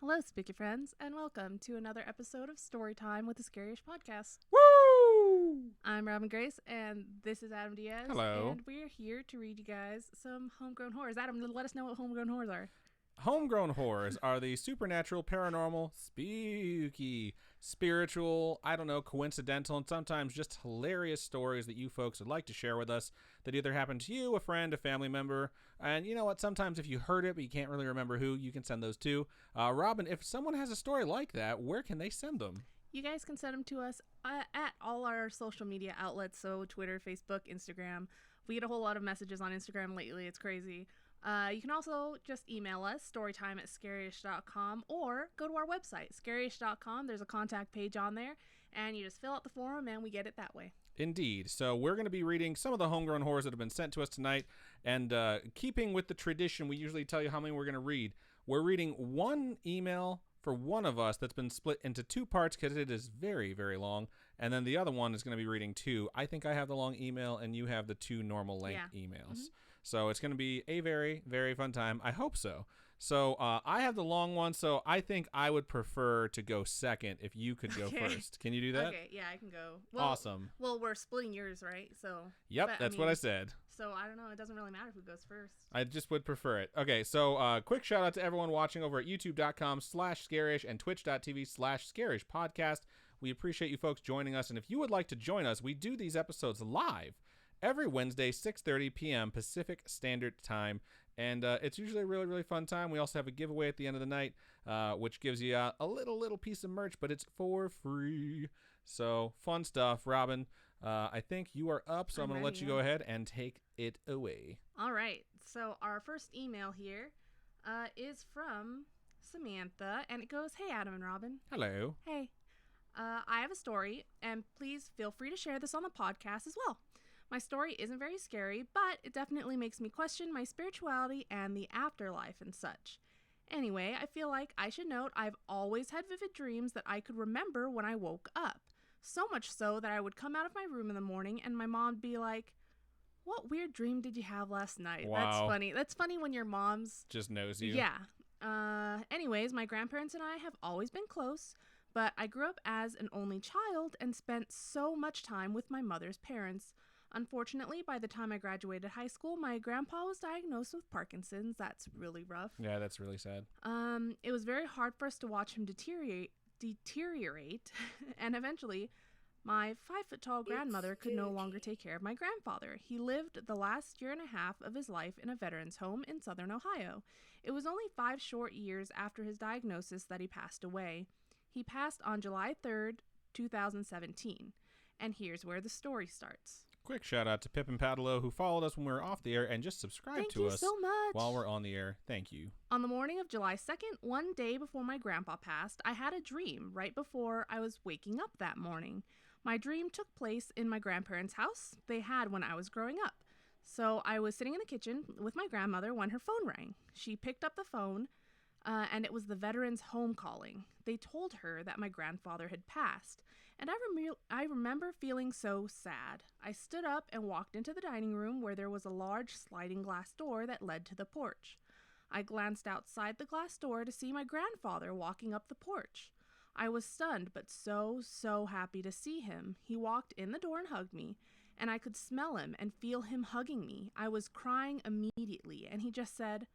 Hello, spooky friends, and welcome to another episode of Storytime with the Scariest Podcast. Woo! I'm Robin Grace, and this is Adam Diaz. Hello. And we're here to read you guys some homegrown horrors. Adam, let us know what homegrown horrors are. Homegrown horrors are the supernatural, paranormal, spooky, spiritual, coincidental, and sometimes just hilarious stories that you folks would like to share with us that either happened to you, a friend, a family member. And you know what? Sometimes if you heard it but you can't really remember who, you can send those too. Robin, if someone has a story like that, where can they send them? You guys can send them to us at all our social media outlets, so Twitter, Facebook, Instagram. We get a whole lot of messages on Instagram lately. It's crazy. You can also just email us, storytime@scariest.com, or go to our website, scariest.com. There's a contact page on there, and you just fill out the form, and we get it that way. Indeed. So we're going to be reading some of the homegrown horrors that have been sent to us tonight. And keeping with the tradition, we usually tell you how many we're going to read. We're reading one email for one of us that's been split into two parts because it is very, very long. And then the other one is going to be reading two. I think I have the long email and you have the two normal length emails. Mm-hmm. So it's going to be a very, very fun time. I hope so. So I have the long one, so I think I would prefer to go second if you could go first. Can you do that? Okay, yeah, I can go. Well, awesome. Well, we're splitting yours, right? So. Yep, that's what I said. So I don't know. It doesn't really matter who goes first. I just would prefer it. Okay, so quick shout out to everyone watching over at youtube.com/scarish and twitch.tv/scarish podcast. We appreciate you folks joining us, and if you would like to join us, we do these episodes live every Wednesday, 6:30 p.m. Pacific Standard Time. And it's usually a really, really fun time. We also have a giveaway at the end of the night, which gives you a little piece of merch, but it's for free. So fun stuff. Robin, I think you are up, so I'm going to let you go ahead and take it away. All right. So our first email here is from Samantha, and it goes, "Hey, Adam and Robin." Hello. Hey. I have a story, and please feel free to share this on the podcast as well. My story isn't very scary, but it definitely makes me question my spirituality and the afterlife and such. Anyway, I feel like I should note I've always had vivid dreams that I could remember when I woke up. So much so that I would come out of my room in the morning and my mom would be like, "What weird dream did you have last night?" Wow. That's funny. That's funny when your mom's just knows you. Yeah. Anyways, my grandparents and I have always been close, but I grew up as an only child and spent so much time with my mother's parents. Unfortunately, by the time I graduated high school, my grandpa was diagnosed with Parkinson's. That's really rough. Yeah, that's really sad. It was very hard for us to watch him deteriorate, and eventually, my 5-foot-tall grandmother could no longer take care of my grandfather. He lived the last year and a half of his life in a veteran's home in southern Ohio. It was only 5 short years after his diagnosis that he passed away. He passed on July 3rd, 2017. And here's where the story starts. Quick shout out to Pip and Padelo, who followed us when we were off the air and just subscribed to us so much. While we're on the air. Thank you. On the morning of July 2nd, one day before my grandpa passed, I had a dream right before I was waking up that morning. My dream took place in my grandparents' house they had when I was growing up. So I was sitting in the kitchen with my grandmother when her phone rang. She picked up the phone, and it was the veteran's home calling. They told her that my grandfather had passed. And I remember feeling so sad. I stood up and walked into the dining room where there was a large sliding glass door that led to the porch. I glanced outside the glass door to see my grandfather walking up the porch. I was stunned, but so happy to see him. He walked in the door and hugged me, and I could smell him and feel him hugging me. I was crying immediately, and he just said,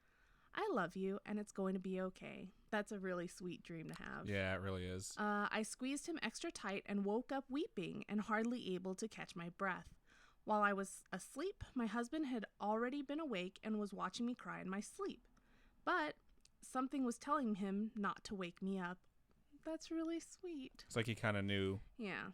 "I love you, and it's going to be okay." That's a really sweet dream to have. Yeah, it really is. I squeezed him extra tight and woke up weeping and hardly able to catch my breath. While I was asleep, my husband had already been awake and was watching me cry in my sleep. But something was telling him not to wake me up. That's really sweet. It's like he kind of knew. Yeah.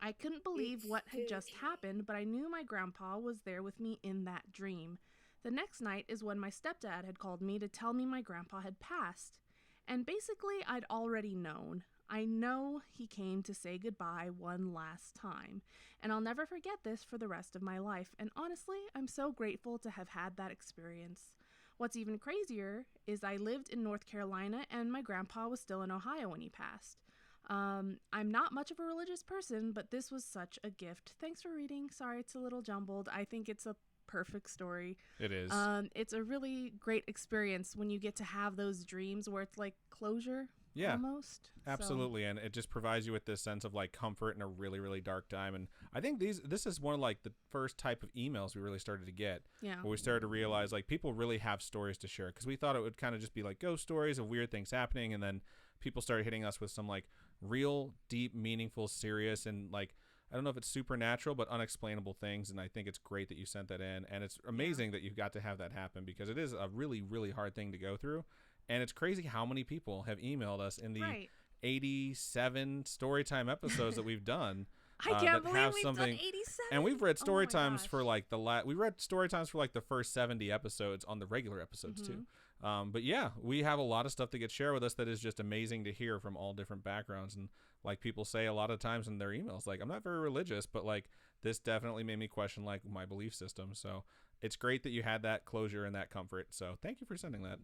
I couldn't believe what had just happened, but I knew my grandpa was there with me in that dream. The next night is when my stepdad had called me to tell me my grandpa had passed. And basically, I'd already known. I know he came to say goodbye one last time. And I'll never forget this for the rest of my life. And honestly, I'm so grateful to have had that experience. What's even crazier is I lived in North Carolina and my grandpa was still in Ohio when he passed. I'm not much of a religious person, but this was such a gift. Thanks for reading. Sorry, it's a little jumbled. I think it's a perfect story. It is. It's a really great experience when you get to have those dreams where it's like closure. Yeah, almost. absolutely. And it just provides you with this sense of like comfort in a really, really dark time. And I think this is one of like the first type of emails we really started to get. Yeah. Where we started to realize like people really have stories to share, because we thought it would kind of just be like ghost stories of weird things happening. And then people started hitting us with some like real, deep, meaningful, serious, and like, I don't know if it's supernatural, but unexplainable things. And I think it's great that you sent that in. And it's amazing that you got to have that happen, because it is a really, really hard thing to go through. And it's crazy how many people have emailed us in the 87 Storytime episodes that we've done. I can't believe we've done 87. And we've read Storytimes for like we read Storytimes for like the first 70 episodes on the regular episodes too. But yeah, we have a lot of stuff that gets shared with us that is just amazing to hear from all different backgrounds. And like people say a lot of times in their emails, like, I'm not very religious, but like this definitely made me question like my belief system. So it's great that you had that closure and that comfort. So thank you for sending that.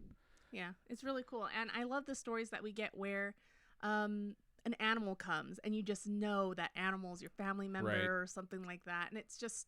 Yeah, it's really cool. And I love the stories that we get where an animal comes and you just know that animal is your family member or something like that. And it's just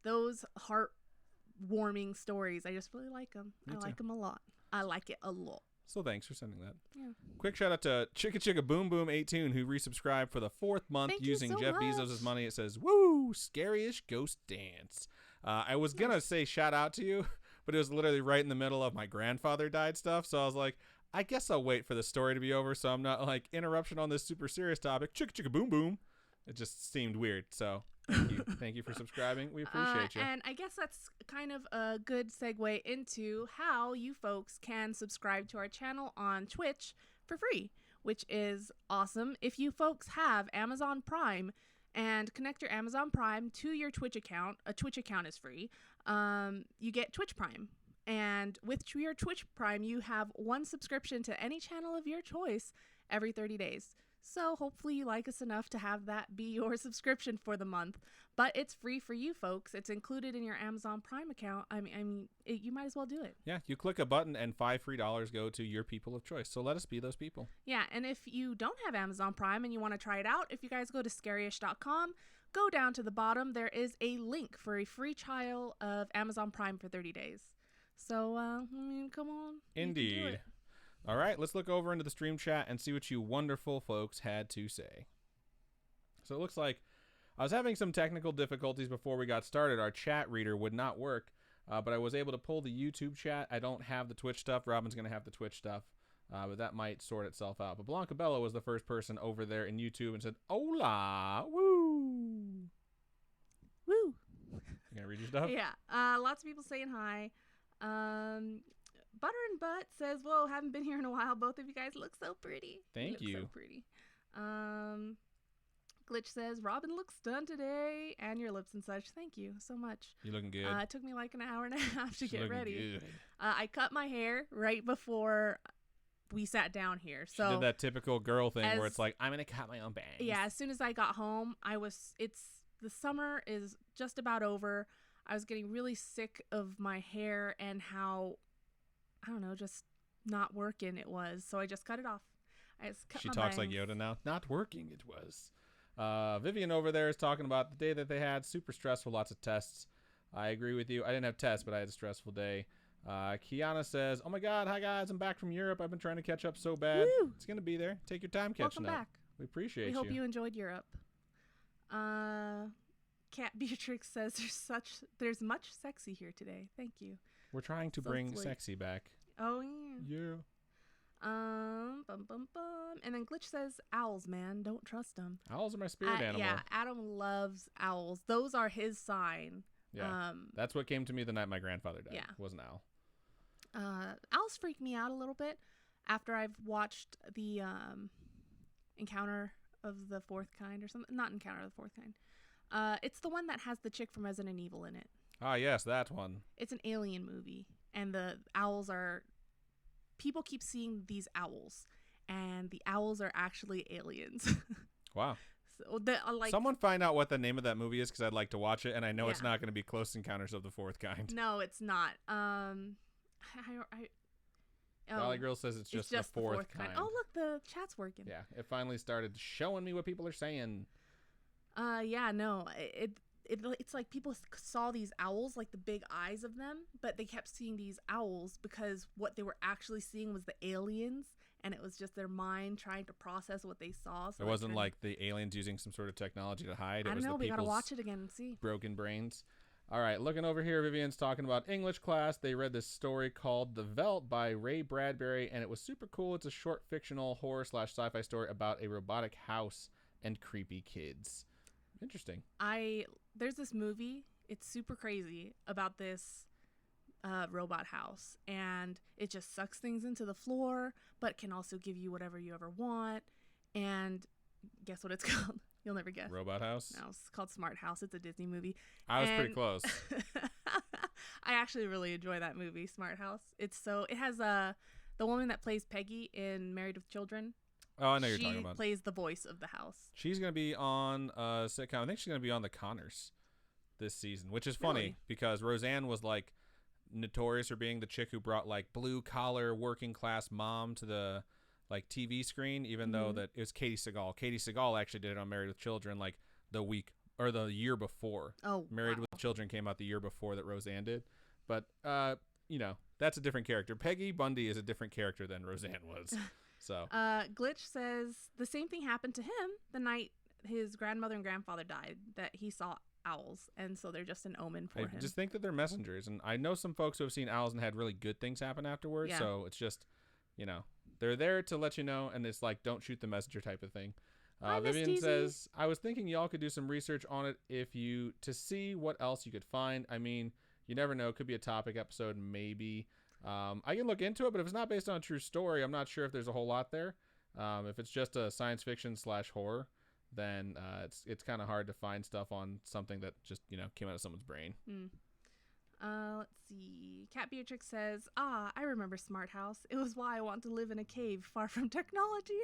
those heartwarming stories. I just really like them. I like them a lot. I like it a lot. So thanks for sending that. Yeah. Quick shout out to Chicka Chicka Boom Boom 18, who resubscribed for the 4th month using Jeff Bezos' money. It says, "Woo, scariest ghost dance." I was gonna say shout out to you, but it was literally right in the middle of my grandfather died stuff. So I was like, I guess I'll wait for the story to be over, so I'm not like interruption on this super serious topic. Chicka Chicka Boom Boom. It just seemed weird. So thank you. Thank you for subscribing. We appreciate you. And I guess that's kind of a good segue into how you folks can subscribe to our channel on Twitch for free, which is awesome. If you folks have Amazon Prime and connect your Amazon Prime to your Twitch account, a Twitch account is free, you get Twitch Prime. And with your Twitch Prime, you have one subscription to any channel of your choice every 30 days. So hopefully you like us enough to have that be your subscription for the month. But it's free for you folks. It's included in your Amazon Prime account. I mean, you might as well do it. Yeah, you click a button and $5 free go to your people of choice. So let us be those people. Yeah, and if you don't have Amazon Prime and you want to try it out, if you guys go to scaryish.com, go down to the bottom. There is a link for a free trial of Amazon Prime for 30 days. So, I mean, come on. Indeed. All right, let's look over into the stream chat and see what you wonderful folks had to say. So it looks like I was having some technical difficulties before we got started. Our chat reader would not work, but I was able to pull the YouTube chat. I don't have the Twitch stuff. Robin's going to have the Twitch stuff, but that might sort itself out. But Blanca Bella was the first person over there in YouTube and said, "Hola, woo." Woo. You going to read your stuff? Yeah, lots of people saying hi. Butter and Butt says, "Whoa, haven't been here in a while. Both of you guys look so pretty." Thank you. So pretty. Glitch says, "Robin looks done today, and your lips and such." Thank you so much. You looking good. It took me like an hour and a half to get ready. Good. I cut my hair right before we sat down here. So she did that typical girl thing where it's like, I'm gonna cut my own bangs. Yeah, as soon as I got home, the summer is just about over. I was getting really sick of my hair and how, I don't know, just not working it was. So I just cut it off. I just cut my talks bangs. like Yoda now. Not working it was. Vivian over there is talking about the day that they had. Super stressful, lots of tests. I agree with you. I didn't have tests, but I had a stressful day. Kiana says, "Oh my God, hi guys, I'm back from Europe. I've been trying to catch up so bad." Woo! It's gonna be there. Take your time catching Welcome up. back. We appreciate you. We hope you enjoyed Europe. Cat Beatrix says, there's much sexy here today. Thank you. We're trying to bring sexy back. Oh yeah. Yeah. And then Glitch says, "Owls, man, don't trust them." Owls are my spirit animal. Yeah, Adam loves owls. Those are his sign. Yeah. That's what came to me the night my grandfather died. Yeah. Was an owl. Owls freak me out a little bit after I've watched the Encounter of the Fourth Kind or something. Not Encounter of the Fourth Kind. It's the one that has the chick from Resident Evil in it. Ah, yes, that one. It's an alien movie, and the owls are... People keep seeing these owls, and the owls are actually aliens. Wow. So someone find out what the name of that movie is, because I'd like to watch it, and I know it's not going to be Close Encounters of the Fourth Kind. No, it's not. Valley Girl says it's just the fourth kind. Oh, look, the chat's working. Yeah, it finally started showing me what people are saying. Yeah, no, it's like people saw these owls, like the big eyes of them, but they kept seeing these owls because what they were actually seeing was the aliens, and it was just their mind trying to process what they saw. So it wasn't like the aliens using some sort of technology to hide. I It don't was know. the We gotta people's watch it again and see. broken brains. All right, looking over here, Vivian's talking about English class. They read this story called The Veldt by Ray Bradbury, and it was super cool. It's a short fictional horror/sci-fi story about a robotic house and creepy kids. Interesting. There's this movie. It's super crazy about this robot house, and it just sucks things into the floor, but can also give you whatever you ever want. And guess what it's called? You'll never guess. Robot House? No, it's called Smart House. It's a Disney movie. I was pretty close. I actually really enjoy that movie, Smart House. It has the woman that plays Peggy in Married with Children. Oh, I know you're talking about. She plays the voice of the house. She's going to be on a sitcom. I think she's going to be on The Connors this season, which is funny because Roseanne was like notorious for being the chick who brought like blue collar working class mom to the like TV screen, even though that it was Katie Sagal. Katie Sagal actually did it on Married with Children like the year before. Oh, Married with Children came out the year before that Roseanne did. But, that's a different character. Peggy Bundy is a different character than Roseanne was. So Glitch says the same thing happened to him the night his grandmother and grandfather died, that he saw owls, and so they're just an omen for him. I just think that they're messengers, and I know some folks who have seen owls and had really good things happen afterwards. Yeah. So it's just, they're there to let you know, and it's like don't shoot the messenger type of thing. Vivian says, I was thinking y'all could do some research on it to see what else you could find. I mean, you never know. It could be a topic episode, maybe. I can look into it, but if it's not based on a true story, I'm not sure if there's a whole lot there. If it's just a science fiction / horror, then it's kind of hard to find stuff on something that just came out of someone's brain. Let's see. Cat Beatrix says, I remember Smart House. It was why I want to live in a cave far from technology.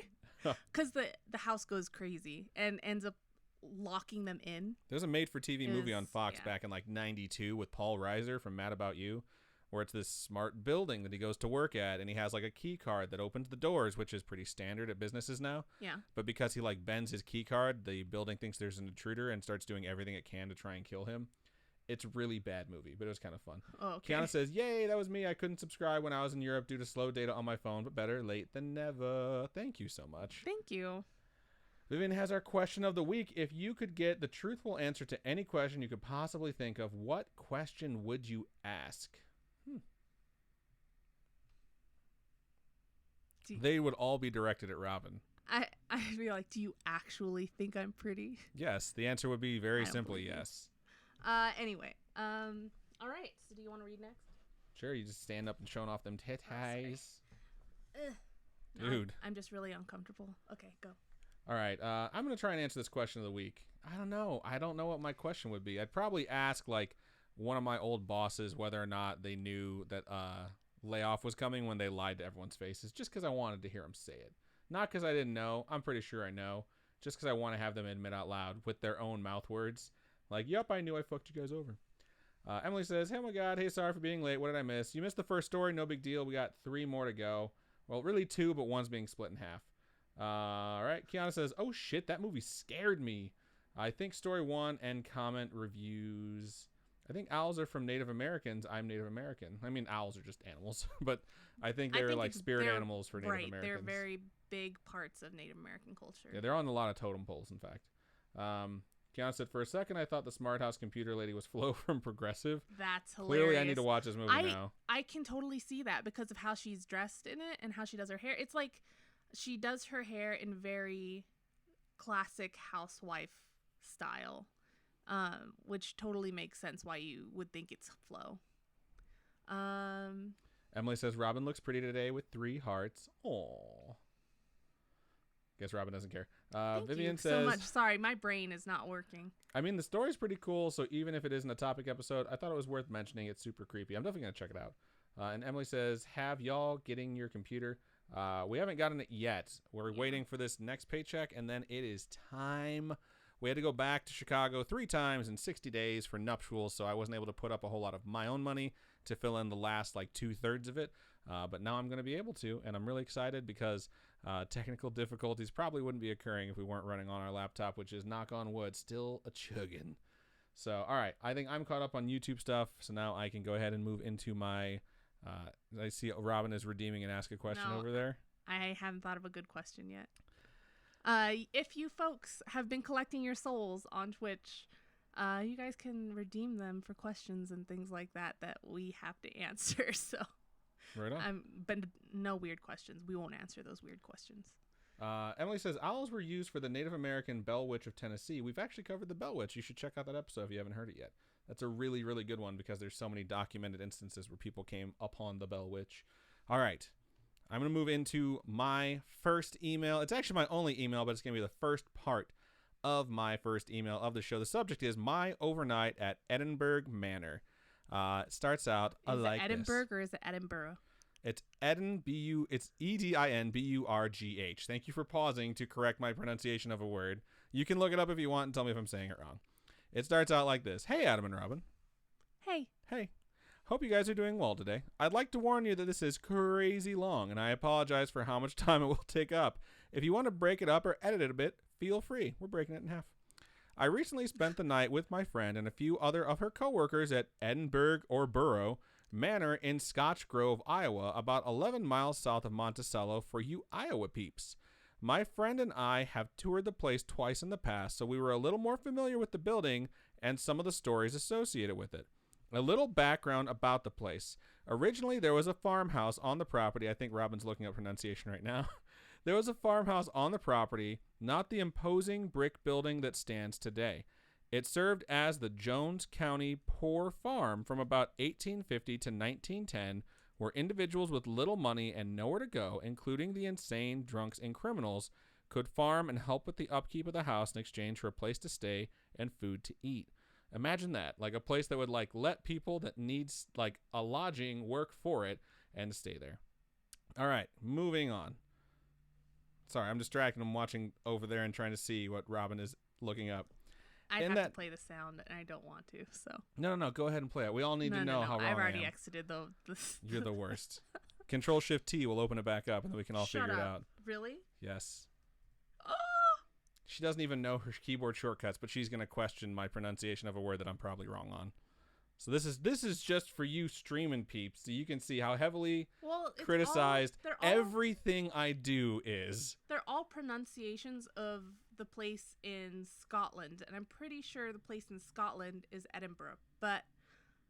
Because the house goes crazy and ends up locking them in. There's a made-for-TV movie on Fox back in like 92 with Paul Reiser from Mad About You, where it's this smart building that he goes to work at, and he has like a key card that opens the doors, which is pretty standard at businesses now. Yeah. But because he like bends his key card, the building thinks there's an intruder and starts doing everything it can to try and kill him. It's a really bad movie, but it was kind of fun. Oh, okay. Kiana says, yay, that was me. I couldn't subscribe when I was in Europe due to slow data on my phone, but better late than never. Thank you so much. Thank you. Vivian has our question of the week. If you could get the truthful answer to any question you could possibly think of, what question would you ask? They would all be directed at Robin. I'd be like, do you actually think I'm pretty? Yes. The answer would be very simply yes. Anyway. All right. So do you want to read next? Sure. You just stand up and showing off them titties. No, Dude. I'm just really uncomfortable. Okay, go. All right. I'm going to try and answer this question of the week. I don't know. I don't know what my question would be. I'd probably ask like one of my old bosses whether or not they knew that layoff was coming when they lied to everyone's faces, just because I wanted to hear them say it. Not because I didn't know. I'm pretty sure I know. Just because I want to have them admit out loud with their own mouth words. Like, yep, I knew I fucked you guys over. Emily says, hey, my God. Hey, sorry for being late. What did I miss? You missed the first story. No big deal. We got 3 more to go. Well, really 2, but one's being split in half. All right. Kiana says, oh, shit. That movie scared me. I think story 1 and comment reviews. I think owls are from Native Americans. I'm Native American. I mean, owls are just animals, but I think they're like spirit animals for Native Americans. They're very big parts of Native American culture. Yeah, they're on a lot of totem poles, in fact. Kiana said, for a second, I thought the Smart House computer lady was Flo from Progressive. That's hilarious. Clearly, I need to watch this movie now. I can totally see that because of how she's dressed in it and how she does her hair. It's like she does her hair in very classic housewife style. Which totally makes sense why you would think it's Flo. Emily says, Robin looks pretty today with 3 hearts. Aww. Guess Robin doesn't care. Vivian says, so much. Sorry, my brain is not working. I mean, the story's pretty cool, so even if it isn't a topic episode, I thought it was worth mentioning. It's super creepy. I'm definitely going to check it out. And Emily says, have y'all getting your computer? We haven't gotten it yet. We're waiting for this next paycheck, and then it is time. We had to go back to Chicago 3 times in 60 days for nuptials, so I wasn't able to put up a whole lot of my own money to fill in the last like 2/3 of it. But now I'm going to be able to, and I'm really excited because technical difficulties probably wouldn't be occurring if we weren't running on our laptop, which is, knock on wood, still a chuggin'. So, all right. I think I'm caught up on YouTube stuff. So now I can go ahead and move into my. I see Robin is redeeming and ask a question over there. I haven't thought of a good question yet. If you folks have been collecting your souls on Twitch, you guys can redeem them for questions and things like that we have to answer. So, right on. But no weird questions. We won't answer those weird questions. Emily says, owls were used for the Native American Bell Witch of Tennessee. We've actually covered the Bell Witch. You should check out that episode if you haven't heard it yet. That's a really, really good one because there's so many documented instances where people came upon the Bell Witch. All right. I'm going to move into my first email. It's actually my only email, but it's going to be the first part of my first email of the show. The subject is my overnight at Edinburgh Manor. It starts out like this. Is it Edinburgh or is it Edinburgh? It's it's Edinburgh. Thank you for pausing to correct my pronunciation of a word. You can look it up if you want and tell me if I'm saying it wrong. It starts out like this. Hey, Adam and Robin. Hey. Hey. Hope you guys are doing well today. I'd like to warn you that this is crazy long, and I apologize for how much time it will take up. If you want to break it up or edit it a bit, feel free. We're breaking it in half. I recently spent the night with my friend and a few other of her coworkers at Edinburgh or Borough Manor in Scotch Grove, Iowa, about 11 miles south of Monticello for you Iowa peeps. My friend and I have toured the place twice in the past, so we were a little more familiar with the building and some of the stories associated with it. A little background about the place. Originally, there was a farmhouse on the property. I think Robin's looking up pronunciation right now. There was a farmhouse on the property, not the imposing brick building that stands today. It served as the Jones County Poor Farm from about 1850 to 1910, where individuals with little money and nowhere to go, including the insane, drunks, and criminals, could farm and help with the upkeep of the house in exchange for a place to stay and food to eat. Imagine that, like a place that would like let people that needs like a lodging work for it and stay there. All right, moving on. Sorry, I'm distracted. I'm watching over there and trying to see what Robin is looking up. I'd have to play the sound, and I don't want to. So no, go ahead and play it. We all need to know how wrong I've already I am. exited You're the worst. Control Shift T will open it back up, and then we can all figure it out. Really? Yes. Oh! She doesn't even know her keyboard shortcuts, but she's gonna question my pronunciation of a word that I'm probably wrong on. So this is just for you streaming peeps, so you can see how heavily criticized everything I do is. They're all pronunciations of the place in Scotland, and I'm pretty sure the place in Scotland is Edinburgh. But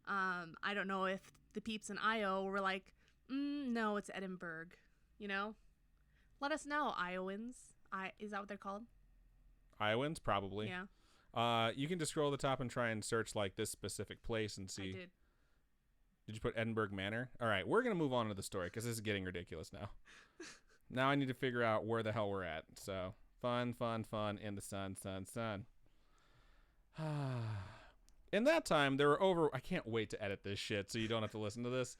I don't know if the peeps in Io were like, no, it's Edinburgh. You know, let us know, Iowans. Is that what they're called? Iowans, probably. Yeah. You can just scroll to the top and try and search like this specific place and see. I did. Did you put Edinburgh Manor? All right, we're gonna move on to the story because this is getting ridiculous now. Now I need to figure out where the hell we're at. So fun in the sun. In that time, there were over. I can't wait to edit this shit so you don't have to listen to this.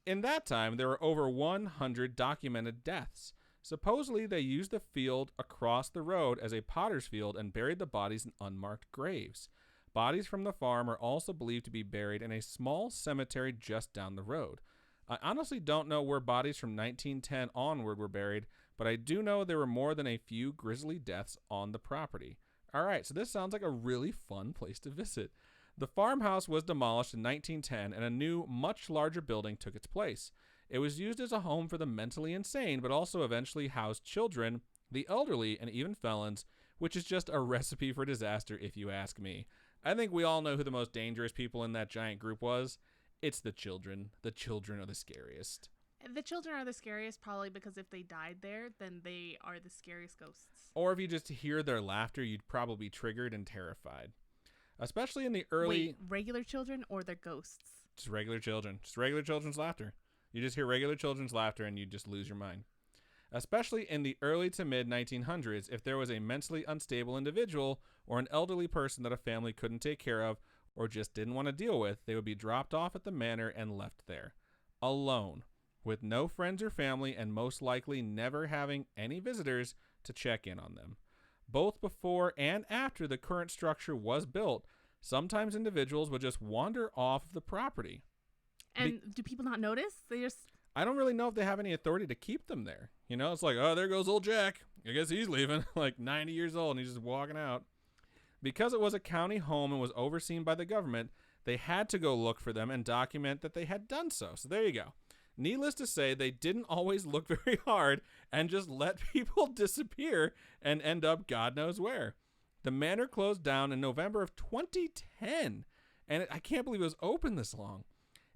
In that time, there were over 100 documented deaths. Supposedly, they used the field across the road as a potter's field and buried the bodies in unmarked graves. Bodies from the farm are also believed to be buried in a small cemetery just down the road. I honestly don't know where bodies from 1910 onward were buried, but I do know there were more than a few grisly deaths on the property. All right, so this sounds like a really fun place to visit. The farmhouse was demolished in 1910 and a new, much larger building took its place. It was used as a home for the mentally insane, but also eventually housed children, the elderly, and even felons, which is just a recipe for disaster if you ask me. I think we all know who the most dangerous people in that giant group was. It's the children. The children are the scariest. The children are the scariest probably because if they died there, then they are the scariest ghosts. Or if you just hear their laughter, you'd probably be triggered and terrified. Especially in the early... Wait, regular children or their ghosts? Just regular children. Just regular children's laughter. You just hear regular children's laughter and you just lose your mind. Especially in the early to mid 1900s, if there was a mentally unstable individual or an elderly person that a family couldn't take care of or just didn't want to deal with, they would be dropped off at the manor and left there, alone, with no friends or family and most likely never having any visitors to check in on them. Both before and after the current structure was built, sometimes individuals would just wander off of the property. And do people not notice? I don't really know if they have any authority to keep them there. You know, it's like, oh, there goes old Jack. I guess he's leaving, like 90 years old, and he's just walking out. Because it was a county home and was overseen by the government, they had to go look for them and document that they had done so. So there you go. Needless to say, they didn't always look very hard and just let people disappear and end up God knows where. The manor closed down in November of 2010, and I can't believe it was open this long.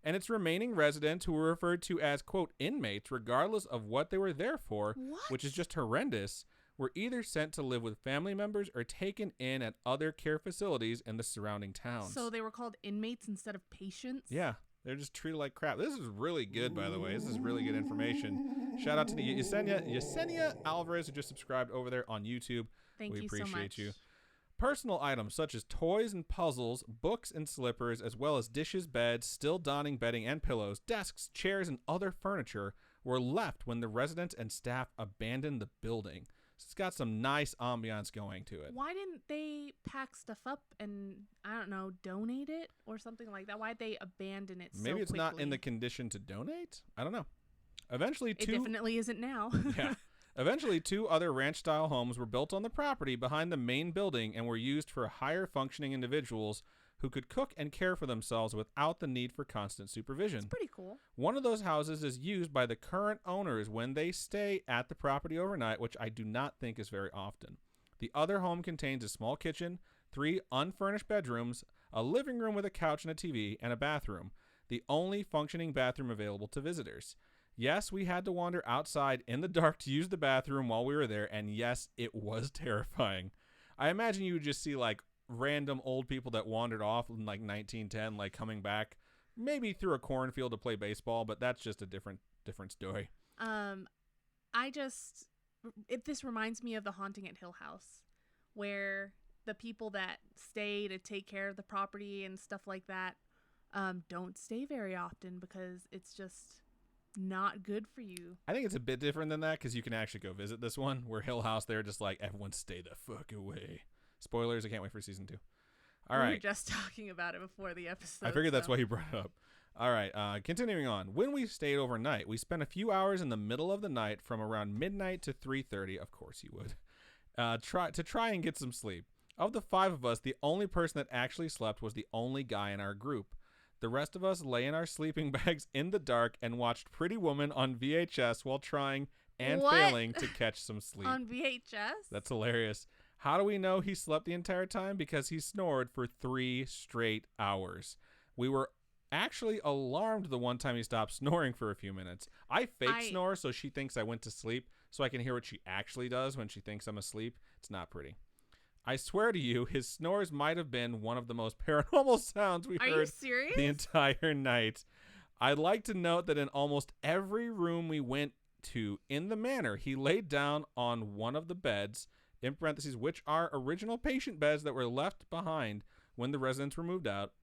And its remaining residents, who were referred to as, quote, inmates, regardless of what they were there for, which is just horrendous, were either sent to live with family members or taken in at other care facilities in the surrounding towns. So they were called inmates instead of patients? Yeah, they're just treated like crap. This is really good, by the way. This is really good information. Shout out to Yesenia Alvarez, who just subscribed over there on YouTube. Thank you so much. We appreciate you. Personal items such as toys and puzzles, books and slippers, as well as dishes, beds, still donning bedding and pillows, desks, chairs, and other furniture were left when the residents and staff abandoned the building. So it's got some nice ambiance going to it. Why didn't they pack stuff up and, I don't know, donate it or something like that? Why'd they abandon it so quickly? Maybe it's not in the condition to donate? I don't know. It definitely isn't now. Yeah. Eventually, 2 other ranch-style homes were built on the property behind the main building and were used for higher-functioning individuals who could cook and care for themselves without the need for constant supervision. It's pretty cool. One of those houses is used by the current owners when they stay at the property overnight, which I do not think is very often. The other home contains a small kitchen, 3 unfurnished bedrooms, a living room with a couch and a TV, and a bathroom, the only functioning bathroom available to visitors. Yes, we had to wander outside in the dark to use the bathroom while we were there, and yes, it was terrifying. I imagine you would just see like random old people that wandered off in like 1910, like coming back, maybe through a cornfield to play baseball, but that's just a different story. This reminds me of The Haunting at Hill House, where the people that stay to take care of the property and stuff like that don't stay very often because it's just not good for you. I think it's a bit different than that because you can actually go visit this one where Hill House, they're just like, everyone stay the fuck away. Spoilers, I can't wait for season 2. All right. We were just talking about it before the episode. I figured that's why you brought it up. All right, continuing on. When we stayed overnight, we spent a few hours in the middle of the night from around midnight to 3:30. Of course you would. Try and get some sleep. Of the 5 of us, the only person that actually slept was the only guy in our group. The rest of us lay in our sleeping bags in the dark and watched Pretty Woman on VHS while trying and failing to catch some sleep. On VHS? That's hilarious. How do we know he slept the entire time? Because he snored for 3 straight hours. We were actually alarmed the one time he stopped snoring for a few minutes. I snore so she thinks I went to sleep so I can hear what she actually does when she thinks I'm asleep. It's not pretty. I swear to you, his snores might have been one of the most paranormal sounds we heard the entire night. I'd like to note that in almost every room we went to in the manor, he laid down on one of the beds, in parentheses, which are original patient beds that were left behind when the residents were moved out,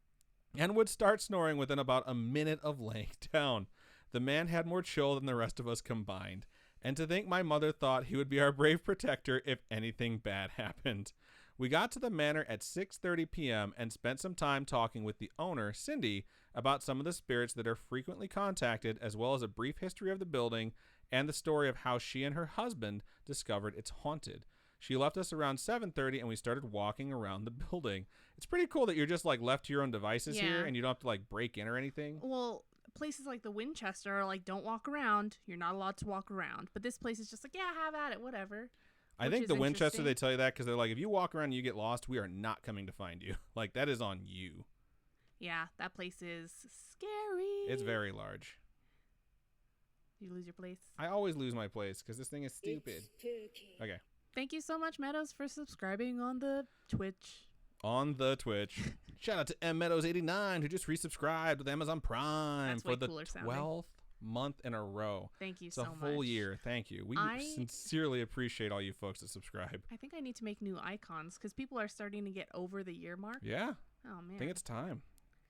and would start snoring within about a minute of laying down. The man had more chill than the rest of us combined. And to think my mother thought he would be our brave protector if anything bad happened. We got to the manor at 6:30 p.m. and spent some time talking with the owner, Cindy, about some of the spirits that are frequently contacted, as well as a brief history of the building and the story of how she and her husband discovered it's haunted. She left us around 7:30 and we started walking around the building. It's pretty cool that you're just like left to your own devices here and you don't have to like break in or anything. Well, places like the Winchester are like, don't walk around. You're not allowed to walk around. But this place is just like, yeah, have at it, whatever. I think the Winchester, they tell you that because they're like, if you walk around and you get lost, we are not coming to find you. Like, that is on you. Yeah, that place is scary. It's very large. You lose your place? I always lose my place because this thing is stupid. Okay. Thank you so much, Meadows, for subscribing on the Twitch. Shout out to M Meadows89 who just resubscribed with Amazon Prime for the 12th month in a row. Thank you so much. It's a full year. Thank you. We sincerely appreciate all you folks that subscribe. I think I need to make new icons because people are starting to get over the year mark. Yeah. Oh, man. I think it's time.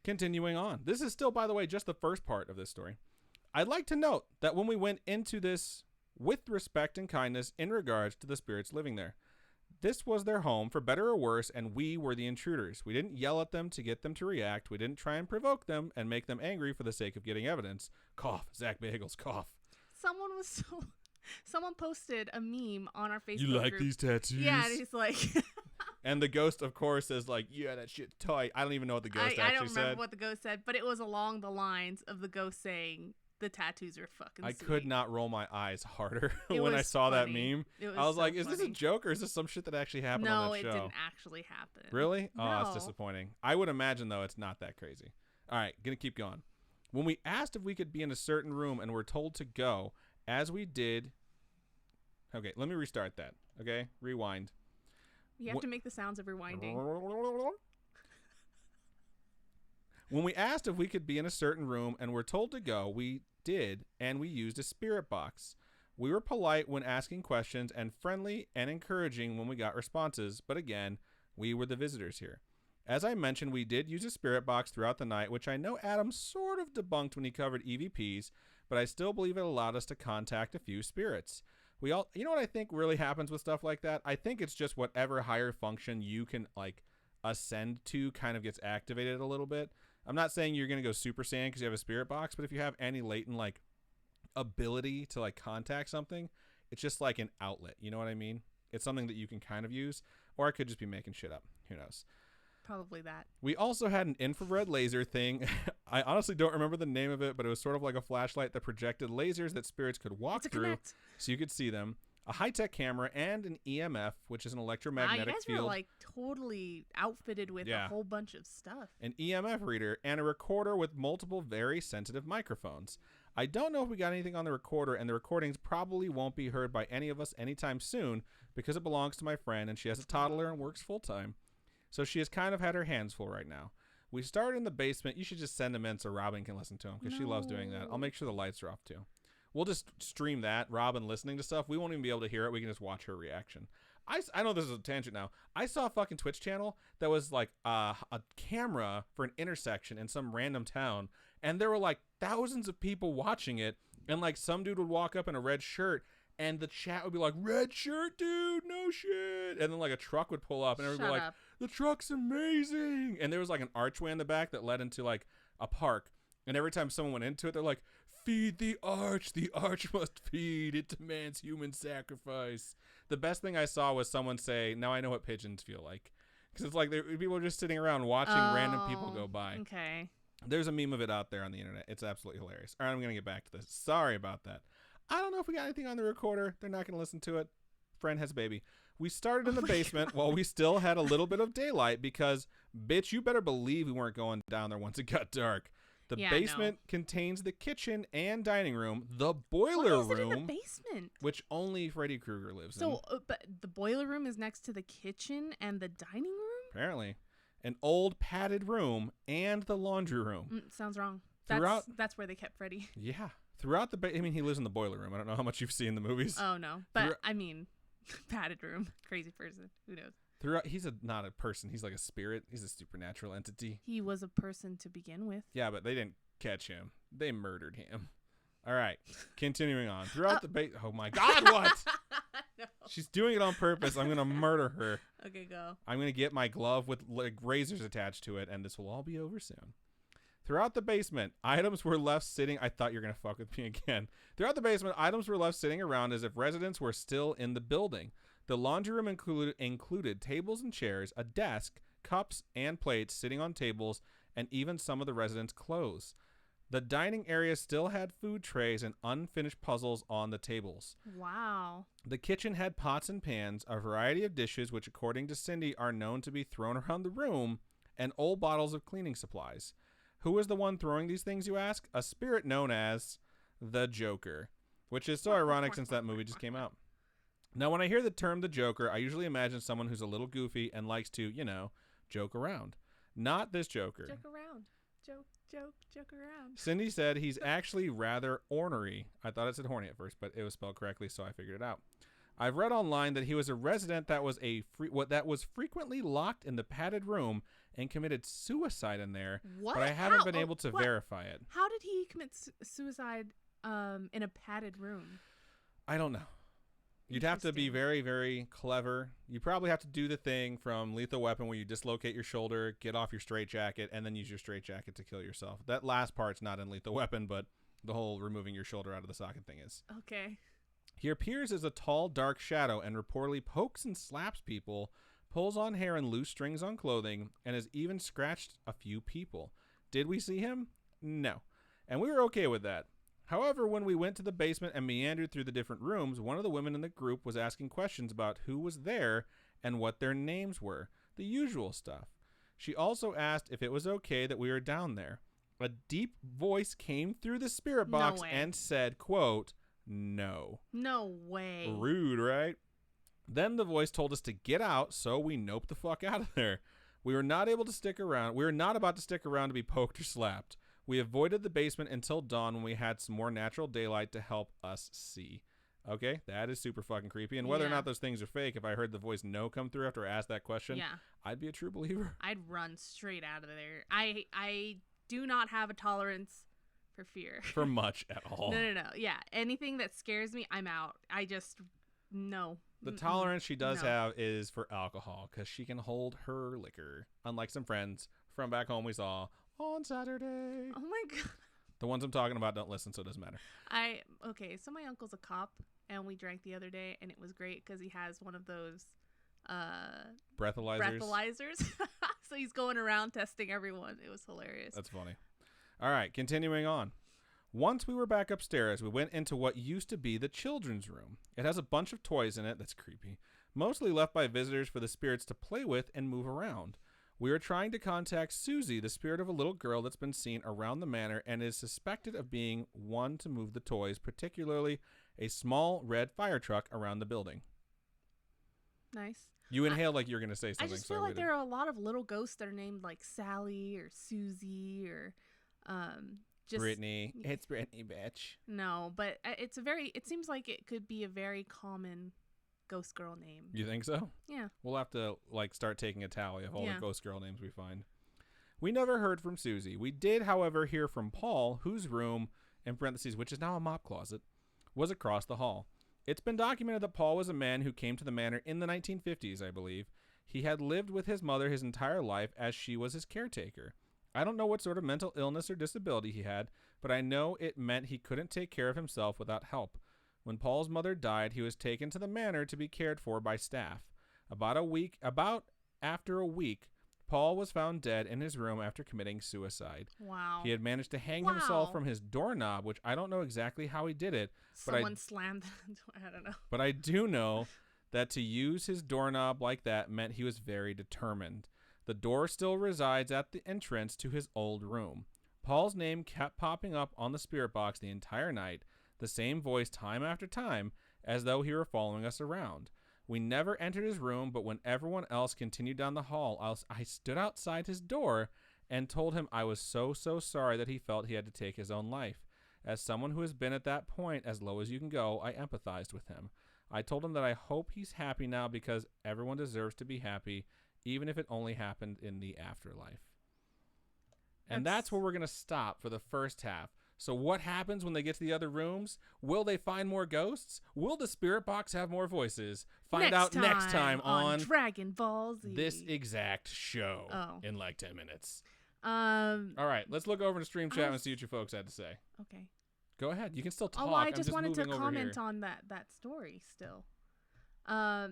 Continuing on. This is still, by the way, just the first part of this story. I'd like to note that when we went into this with respect and kindness in regards to the spirits living there, this was their home for better or worse, and we were the intruders. We didn't yell at them to get them to react. We didn't try and provoke them and make them angry for the sake of getting evidence. Cough. Zach Bagels, cough. Someone posted a meme on our Facebook You like group. these tattoos? Yeah, and he's like, And the ghost, of course, is like, yeah, that shit's tight. I don't even know what the ghost I actually don't remember said. what the ghost said, but it was along the lines of the ghost saying the tattoos are fucking I sweet. could not roll my eyes harder It when I was saw that funny. meme. It was I was so like, is this a funny. joke or is this some shit that actually happened on No, that it show? didn't actually happen. Really? Oh, that's No. disappointing. I would imagine, though, it's not that crazy. All right, gonna keep going. When we asked if we could be in a certain room and were told to go, as we did... Okay, let me restart that. Okay, rewind. You have to make the sounds of rewinding. When we asked if we could be in a certain room and were told to go, we did, and we used a spirit box. We were polite when asking questions and friendly and encouraging when we got responses, but again, we were the visitors here. As I mentioned, we did use a spirit box throughout the night, which I know Adam sort of debunked when he covered EVPs, but I still believe it allowed us to contact a few spirits. You know what I think really happens with stuff like that? I think it's just whatever higher function you can like ascend to kind of gets activated a little bit. I'm not saying you're going to go Super Saiyan because you have a spirit box, but if you have any latent like ability to like contact something, it's just like an outlet. You know what I mean? It's something that you can kind of use, or I could just be making shit up. Who knows? Probably that. We also had an infrared laser thing. I honestly don't remember the name of it, but it was sort of like a flashlight that projected lasers that spirits could walk through so you could see them. A high-tech camera and an EMF, which is an electromagnetic you guys field. were like totally outfitted with a whole bunch of stuff. An EMF reader and a recorder with multiple very sensitive microphones. I don't know if we got anything on the recorder, and the recordings probably won't be heard by any of us anytime soon because it belongs to my friend and she has a toddler and works full-time. So she has kind of had her hands full right now. We started in the basement. You should just send them in so Robin can listen to them because she loves doing that. I'll make sure the lights are off too. We'll just stream that, Robin listening to stuff. We won't even be able to hear it. We can just watch her reaction. I know this is a tangent now. I saw a fucking Twitch channel that was like a camera for an intersection in some random town. And there were like thousands of people watching it. And like some dude would walk up in a red shirt and the chat would be like, red shirt, dude, no shit. And then like a truck would pull up and everybody would be like, the truck's amazing. And there was like an archway in the back that led into like a park. And every time someone went into it, they're like, feed the arch must feed, it demands human sacrifice. The best thing I saw was someone say, now I know what pigeons feel like. Because it's like people are just sitting around watching random people go by. Okay. There's a meme of it out there on the internet. It's absolutely hilarious. All right, I'm going to get back to this. Sorry about that. I don't know if we got anything on the recorder. They're not going to listen to it. Friend has a baby. We started in the basement while we still had a little bit of daylight because, bitch, you better believe we weren't going down there once it got dark. The basement contains the kitchen and dining room, the boiler room, in the basement? Which only Freddy Krueger lives in. So, but the boiler room is next to the kitchen and the dining room? Apparently. An old padded room and the laundry room. Sounds wrong. That's where they kept Freddy. Yeah. Throughout I mean, he lives in the boiler room. I don't know how much you've seen the movies. Oh, no. But, I mean, padded room. Crazy person. Who knows? He's not a person. He's like a spirit. He's a supernatural entity. He was a person to begin with. Yeah, but they didn't catch him. They murdered him. All right. Continuing on. Throughout the oh my God, what? No. She's doing it on purpose. I'm going to murder her. Okay, go. I'm going to get my glove with like razors attached to it, and this will all be over soon. Throughout the basement, items were left sitting. I thought you were going to fuck with me again. Throughout the basement, items were left sitting around as if residents were still in the building. The laundry room included tables and chairs, a desk, cups and plates sitting on tables, and even some of the residents' clothes. The dining area still had food trays and unfinished puzzles on the tables. Wow. The kitchen had pots and pans, a variety of dishes, which according to Cindy are known to be thrown around the room, and old bottles of cleaning supplies. Who was the one throwing these things, you ask? A spirit known as the Joker, which is so ironic since that movie just came out. Now, when I hear the term the Joker, I usually imagine someone who's a little goofy and likes to, joke around. Not this Joker. Joke around. Joke around. Cindy said he's actually rather ornery. I thought it said horny at first, but it was spelled correctly, so I figured it out. I've read online that he was a resident that was frequently locked in the padded room and committed suicide in there. What? But I haven't been able to verify it. How did he commit suicide in a padded room? I don't know. You'd have to be very, very clever. You probably have to do the thing from Lethal Weapon where you dislocate your shoulder, get off your straitjacket, and then use your straitjacket to kill yourself. That last part's not in Lethal Weapon, but the whole removing your shoulder out of the socket thing is. Okay. He appears as a tall, dark shadow and reportedly pokes and slaps people, pulls on hair and loose strings on clothing, and has even scratched a few people. Did we see him? No. And we were okay with that. However, when we went to the basement and meandered through the different rooms, one of the women in the group was asking questions about who was there and what their names were. The usual stuff. She also asked if it was okay that we were down there. A deep voice came through the spirit box and said, quote, no. No way. Rude, right? Then the voice told us to get out, so we noped the fuck out of there. We were not able to stick around. We were not about to stick around to be poked or slapped. We avoided the basement until dawn when we had some more natural daylight to help us see. Okay, that is super fucking creepy. And whether or not those things are fake, if I heard the voice no come through after I asked that question, I'd be a true believer. I'd run straight out of there. I do not have a tolerance for fear. For much at all. No. Yeah, anything that scares me, I'm out. I just, no. The tolerance she does have is for alcohol, because she can hold her liquor, unlike some friends from back home we saw on Saturday. Oh my God. The ones I'm talking about don't listen, so it doesn't matter. Okay, so my uncle's a cop, and we drank the other day, and it was great because he has one of those breathalyzers. So he's going around testing everyone. It was hilarious. That's funny. All right, continuing on. Once we were back upstairs, we went into what used to be the children's room. It has a bunch of toys in it. That's creepy. Mostly left by visitors for the spirits to play with and move around. We are trying to contact Susie, the spirit of a little girl that's been seen around the manor and is suspected of being one to move the toys, particularly a small red fire truck around the building. Nice. You inhaled like you were going to say something. I just feel like there are a lot of little ghosts that are named like Sally or Susie or just Brittany. It's Brittany, bitch. No, but it seems like it could be a very common ghost girl name. You think so? Yeah. We'll have to start taking a tally of all the ghost girl names we find. We never heard from Susie. We did, however, hear from Paul, whose room, in parentheses, which is now a mop closet, was across the hall. It's been documented that Paul was a man who came to the manor in the 1950s, I believe. He had lived with his mother his entire life as she was his caretaker. I don't know what sort of mental illness or disability he had, but I know it meant he couldn't take care of himself without help. When Paul's mother died, he was taken to the manor to be cared for by staff. About after a week, Paul was found dead in his room after committing suicide. Wow. He had managed to hang himself from his doorknob, which I don't know exactly how he did it. Someone slammed the door. I don't know. But I do know that to use his doorknob like that meant he was very determined. The door still resides at the entrance to his old room. Paul's name kept popping up on the spirit box the entire night, the same voice time after time, as though he were following us around. We never entered his room, but when everyone else continued down the hall, I stood outside his door and told him I was so sorry that he felt he had to take his own life. As someone who has been at that point as low as you can go, I empathized with him. I told him that I hope he's happy now because everyone deserves to be happy, even if it only happened in the afterlife. And that's where we're going to stop for the first half. So what happens when they get to the other rooms? Will they find more ghosts? Will the spirit box have more voices? Find out next time on Dragon Ball Z. This exact show in like 10 minutes. All right, let's look over to Stream Chat and see what you folks had to say. Okay. Go ahead. You can still talk. I just wanted to comment on that story still.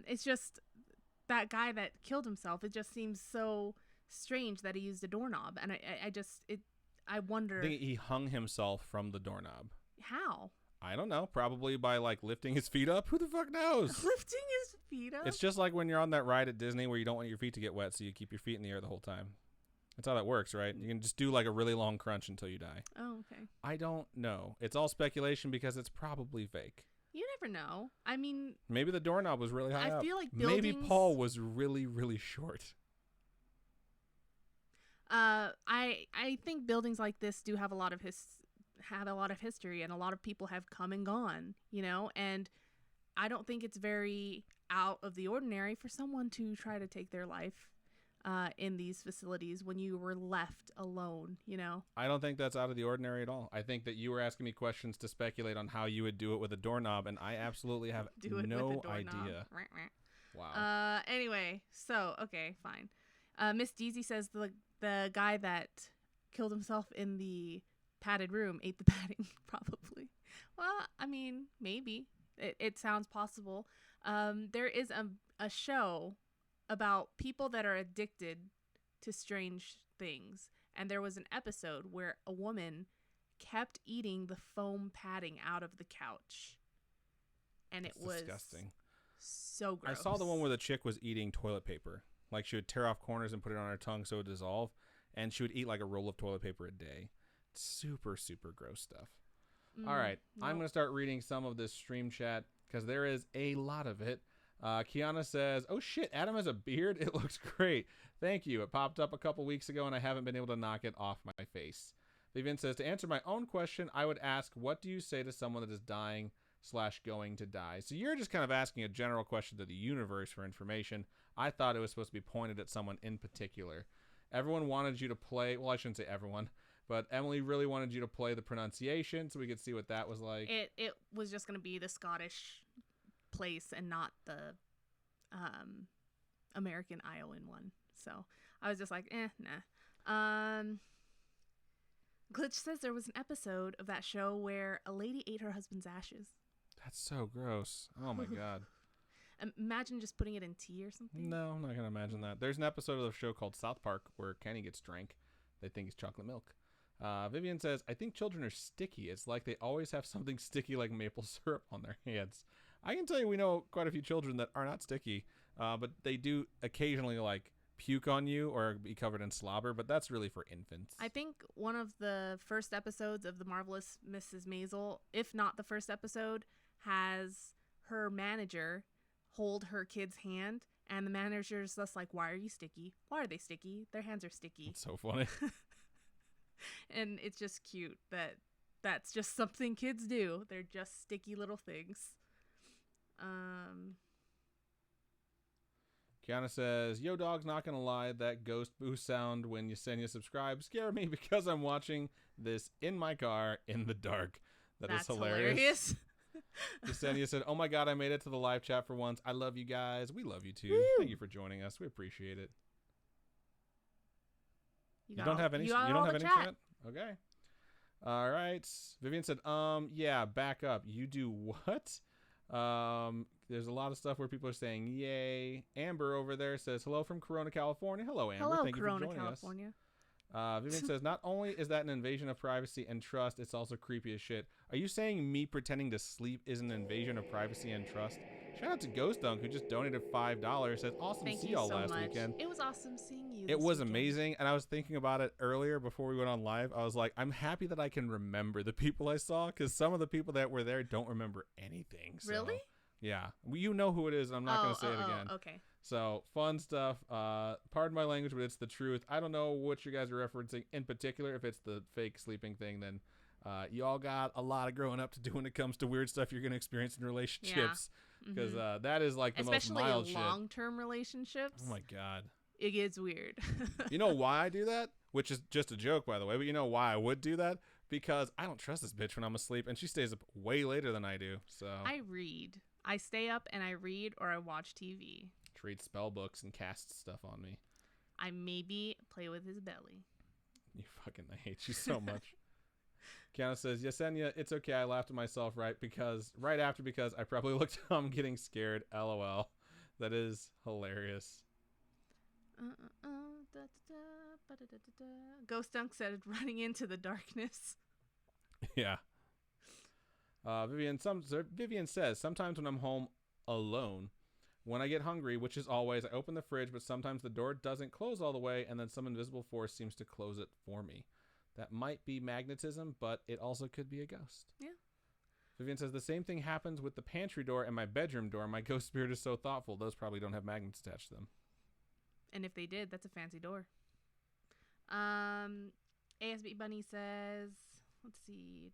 It's just that guy that killed himself. It just seems so strange that he used a doorknob, and I wonder. I think he hung himself from the doorknob. How? I don't know. Probably by lifting his feet up. Who the fuck knows? Lifting his feet up? It's just like when you're on that ride at Disney where you don't want your feet to get wet, so you keep your feet in the air the whole time. That's how that works, right? You can just do a really long crunch until you die. Oh, okay. I don't know. It's all speculation because it's probably fake. You never know. I mean, maybe the doorknob was really high up. I feel like buildings... Maybe Paul was really, really short. I think buildings like this do have a lot of history, and a lot of people have come and gone, and I don't think it's very out of the ordinary for someone to try to take their life in these facilities when you were left alone, I don't think that's out of the ordinary at all. I think that you were asking me questions to speculate on how you would do it with a doorknob, and I absolutely have no idea. Wow. Anyway, so, okay, fine. Miss Deasy says the guy that killed himself in the padded room ate the padding, probably. Well, I mean, maybe. It sounds possible. There is a show about people that are addicted to strange things. And there was an episode where a woman kept eating the foam padding out of the couch. And That's it was disgusting. So gross. I saw the one where the chick was eating toilet paper. Like, she would tear off corners and put it on her tongue so it would dissolve. And she would eat like a roll of toilet paper a day. Super, super gross stuff. All right. Nope. I'm going to start reading some of this stream chat because there is a lot of it. Kiana says, oh shit, Adam has a beard? It looks great. Thank you. It popped up a couple weeks ago and I haven't been able to knock it off my face. Vivian says, to answer my own question, I would ask, what do you say to someone that is dying/going to die? So you're just kind of asking a general question to the universe for information. I thought it was supposed to be pointed at someone in particular. Everyone wanted you to play, well, I shouldn't say everyone, but Emily really wanted you to play the pronunciation so we could see what that was like. It was just going to be the Scottish place and not the American Iowan one. So I was just like, nah. Glitch says there was an episode of that show where a lady ate her husband's ashes. That's so gross. Oh my God. Imagine just putting it in tea or something. No, I'm not going to imagine that. There's an episode of the show called South Park where Kenny gets drank. They think it's chocolate milk. Vivian says, I think children are sticky. It's like they always have something sticky like maple syrup on their hands. I can tell you we know quite a few children that are not sticky, but they do occasionally like puke on you or be covered in slobber, but that's really for infants. I think one of the first episodes of The Marvelous Mrs. Maisel, if not the first episode, has her manager hold her kid's hand, and the manager's just like, why are you sticky? Why are they sticky? Their hands are sticky. It's so funny. And it's just cute that that's just something kids do. They're just sticky little things. Kiana says, yo dog's not gonna lie, that ghost boo sound when Yesenia subscribe scare me because I'm watching this in my car in the dark. That's hilarious. Yesenia said, oh my God, I made it to the live chat for once. I love you guys. We love you too. Woo! Thank you for joining us. We appreciate it. You don't have any chat? Okay. All right. Vivian said, yeah, back up. You do what? There's a lot of stuff where people are saying yay. Amber over there says hello from Corona, California. Hello, Amber. Hello, Thank Corona, you for joining California. Vivian says, not only is that an invasion of privacy and trust, it's also creepy as shit. Are you saying me pretending to sleep is an invasion of privacy and trust? Shout out to Ghost Dunk, who just donated $5. Says, awesome to see y'all last weekend. It was awesome seeing you. It was weekend. amazing, and I was thinking about it earlier before we went on live. I was like, I'm happy that I can remember the people I saw, because some of the people that were there don't remember anything. So, really? Yeah. Well, you know who it is. I'm not going to say it again. Okay. So, fun stuff. Pardon my language, but it's the truth. I don't know what you guys are referencing in particular. If it's the fake sleeping thing, then you all got a lot of growing up to do when it comes to weird stuff you're going to experience in relationships. Because that is like the most mild shit. Especially long-term relationships. Oh, my God. It gets weird. You know why I do that? Which is just a joke, by the way. But you know why I would do that? Because I don't trust this bitch when I'm asleep, and she stays up way later than I do. So I read. I stay up and I read or I watch TV. Read spell books and cast stuff on me. I maybe play with his belly. You fucking, I hate you so much. Kiana says, Yesenia, it's okay. I laughed at myself right after because I probably looked dumb getting scared. LOL. That is hilarious. Ghost Dunk said running into the darkness. Yeah. Vivian says, sometimes when I'm home alone, when I get hungry, which is always, I open the fridge, but sometimes the door doesn't close all the way, and then some invisible force seems to close it for me. That might be magnetism, but it also could be a ghost. Yeah. Vivian says, the same thing happens with the pantry door and my bedroom door. My ghost spirit is so thoughtful. Those probably don't have magnets attached to them. And if they did, that's a fancy door. ASB Bunny says, let's see.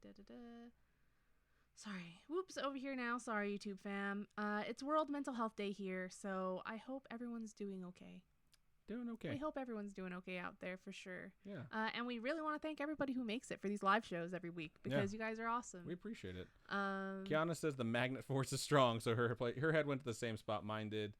Sorry. Whoops, over here now. Sorry, YouTube fam. It's World Mental Health Day here, so I hope everyone's doing okay. Doing okay. We hope everyone's doing okay out there for sure. Yeah. And we really want to thank everybody who makes it for these live shows every week because you guys are awesome. We appreciate it. Kiana says the magnet force is strong, so her head went to the same spot mine did.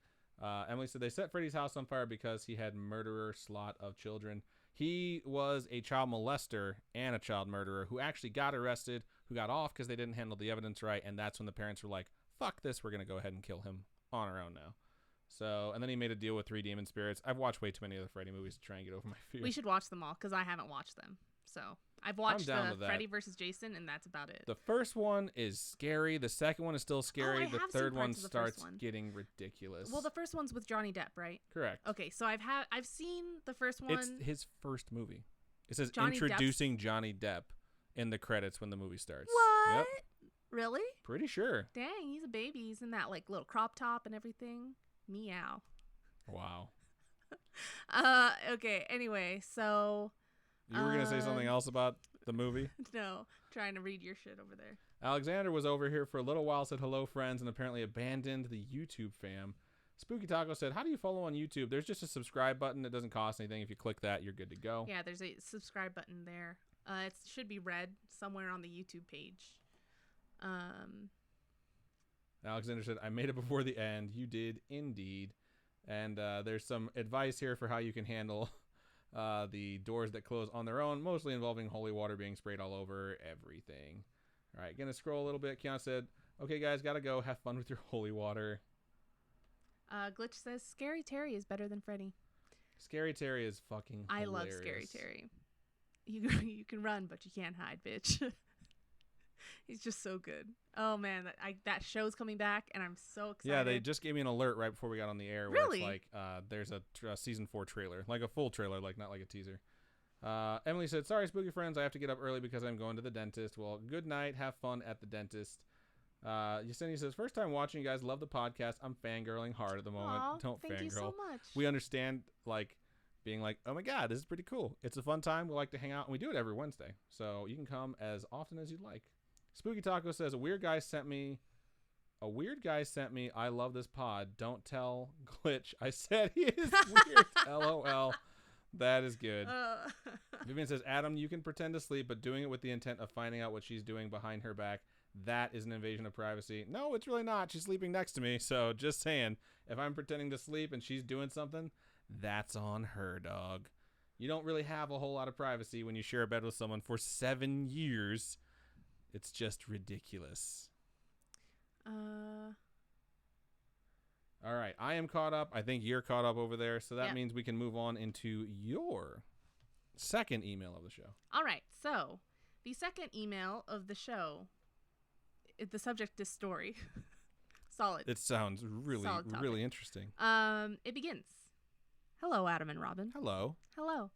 Emily said they set Freddy's house on fire because he had murderer slot of children. He was a child molester and a child murderer who actually got arrested, who got off because they didn't handle the evidence right, and that's when the parents were like, fuck this, we're going to go ahead and kill him on our own now. So, and then he made a deal with 3 demon spirits. I've watched way too many of the Freddy movies to try and get over my fear. We should watch them all because I haven't watched them. So I've watched the Freddy versus Jason, and that's about it. The first one is scary. The second one is still scary. The third one starts getting ridiculous. Well, the first one's with Johnny Depp, right? Correct. Okay, so I've seen the first one. It's his first movie. It says Johnny Depp in the credits when the movie starts. What? Yep. Really? Pretty sure. Dang, he's a baby. He's in that like little crop top and everything. Meow. Wow. Okay, anyway, so you were going to say something else about the movie? No, trying to read your shit over there. Alexander was over here for a little while, said hello, friends, and apparently abandoned the YouTube fam. Spooky Taco said, how do you follow on YouTube? There's just a subscribe button. It doesn't cost anything. If you click that, you're good to go. Yeah, there's a subscribe button there. It should be red somewhere on the YouTube page. Alexander said, I made it before the end. You did indeed. And there's some advice here for how you can handle the doors that close on their own, mostly involving holy water being sprayed all over everything. All right, gonna scroll a little bit. Kiana said, okay, guys, gotta go. Have fun with your holy water. Glitch says, Scary Terry is better than Freddy. Scary Terry is fucking hilarious. I love Scary Terry. You can run, but you can't hide, bitch. He's just so good. Oh man, that show's coming back, and I'm so excited. Yeah, they just gave me an alert right before we got on the air. Really? Where it's like, there's a season 4 trailer, like a full trailer, like not like a teaser. Emily said, sorry, spooky friends, I have to get up early because I'm going to the dentist. Well, good night. Have fun at the dentist. Yesenia says, first time watching you guys. Love the podcast. I'm fangirling hard at the moment. Aww, Don't thank fangirl. you so much. We understand, like, being like, oh my God, this is pretty cool. It's a fun time. We like to hang out, and we do it every Wednesday. So you can come as often as you'd like. Spooky Taco says, a weird guy sent me, I love this pod. Don't tell Glitch I said he is weird. LOL. That is good. Vivian says, Adam, you can pretend to sleep, but doing it with the intent of finding out what she's doing behind her back, that is an invasion of privacy. No, it's really not. She's sleeping next to me. So just saying, if I'm pretending to sleep and she's doing something, that's on her, dog. You don't really have a whole lot of privacy when you share a bed with someone for 7 years. It's just ridiculous. All right, I am caught up. I think you're caught up over there. So that means we can move on into your second email of the show. All right, so the second email of the show, the subject is story. Solid. It sounds really, really interesting. It begins. Hello, Adam and Robin. Hello. Hello.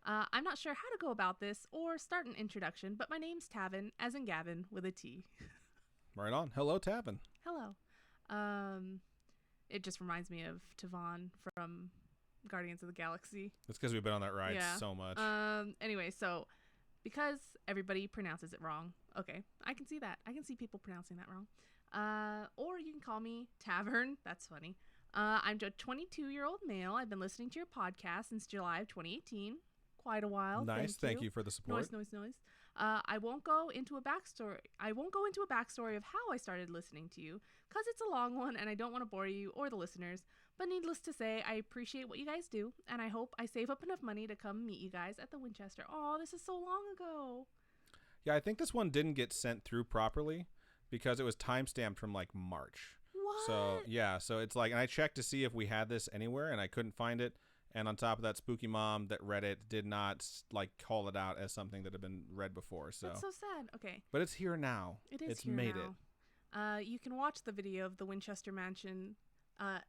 I'm not sure how to go about this or start an introduction, but my name's Tavin, as in Gavin, with a T. Right on. Hello, Tavin. Hello. It just reminds me of Tavon from Guardians of the Galaxy. That's because we've been on that ride so much. Anyway, so because everybody pronounces it wrong. Okay, I can see that. I can see people pronouncing that wrong. Or you can call me Tavern. That's funny. I'm a 22-year-old male. I've been listening to your podcast since July of 2018. Quite a while. Nice. Thank you for the support. Noise. I won't go into a backstory of how I started listening to you because it's a long one and I don't want to bore you or the listeners. But needless to say, I appreciate what you guys do, and I hope I save up enough money to come meet you guys at the Winchester. Oh, this is so long ago. Yeah, I think this one didn't get sent through properly because it was timestamped from like March. What? So yeah, so it's like, and I checked to see if we had this anywhere, and I couldn't find it. And on top of that, Spooky Mom that read it did not like call it out as something that had been read before. So that's so sad. Okay, but it's here now. It's here made now. You can watch the video of the Winchester Mansion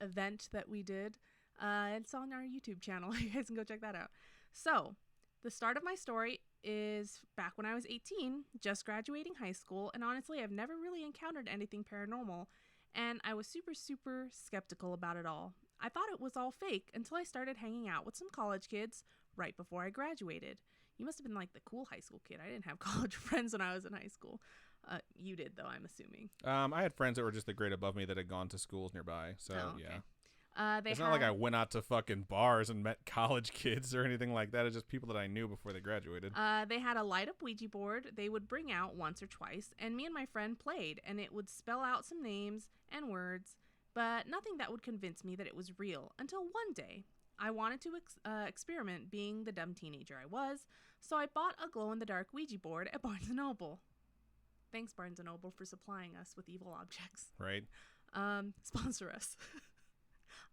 event that we did. It's on our YouTube channel. You guys can go check that out. So the start of my story is back when I was 18, just graduating high school, and honestly, I've never really encountered anything paranormal, and I was super, super skeptical about it all. I thought it was all fake until I started hanging out with some college kids right before I graduated. You must have been like the cool high school kid. I didn't have college friends when I was in high school. You did, though, I'm assuming. I had friends that were just the grade above me that had gone to schools nearby. So, okay. Yeah. It's not like I went out to fucking bars and met college kids or anything like that. It's just people that I knew before they graduated. They had a light-up Ouija board they would bring out once or twice, and me and my friend played, and it would spell out some names and words, but nothing that would convince me that it was real until one day. I wanted to experiment being the dumb teenager I was, so I bought a glow-in-the-dark Ouija board at Barnes & Noble. Thanks, Barnes & Noble, for supplying us with evil objects. Right. Sponsor us.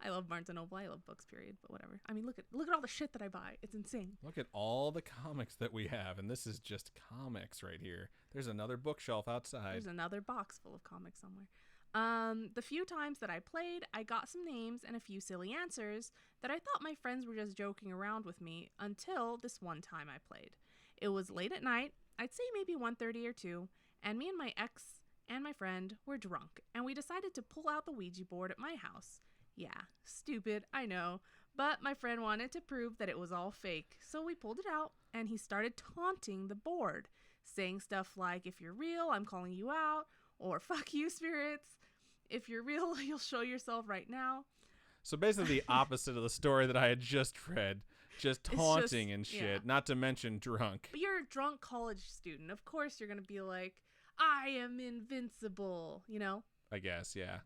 I love Barnes and Noble. I love books, period. But whatever. I mean, look at all the shit that I buy. It's insane. Look at all the comics that we have, and this is just comics right here. There's another bookshelf outside. There's another box full of comics somewhere. The few times that I played, I got some names and a few silly answers that I thought my friends were just joking around with me until this one time I played. It was late at night, I'd say maybe 1:30 or 2, and me and my ex and my friend were drunk, and we decided to pull out the Ouija board at my house. Yeah, stupid, I know, but my friend wanted to prove that it was all fake, so we pulled it out, and he started taunting the board, saying stuff like, if you're real, I'm calling you out, or fuck you, spirits. If you're real, you'll show yourself right now. So basically the opposite of the story that I had just read. Just taunting and shit, yeah. Not to mention drunk. But you're a drunk college student. Of course you're going to be like, I am invincible, you know? I guess, yeah.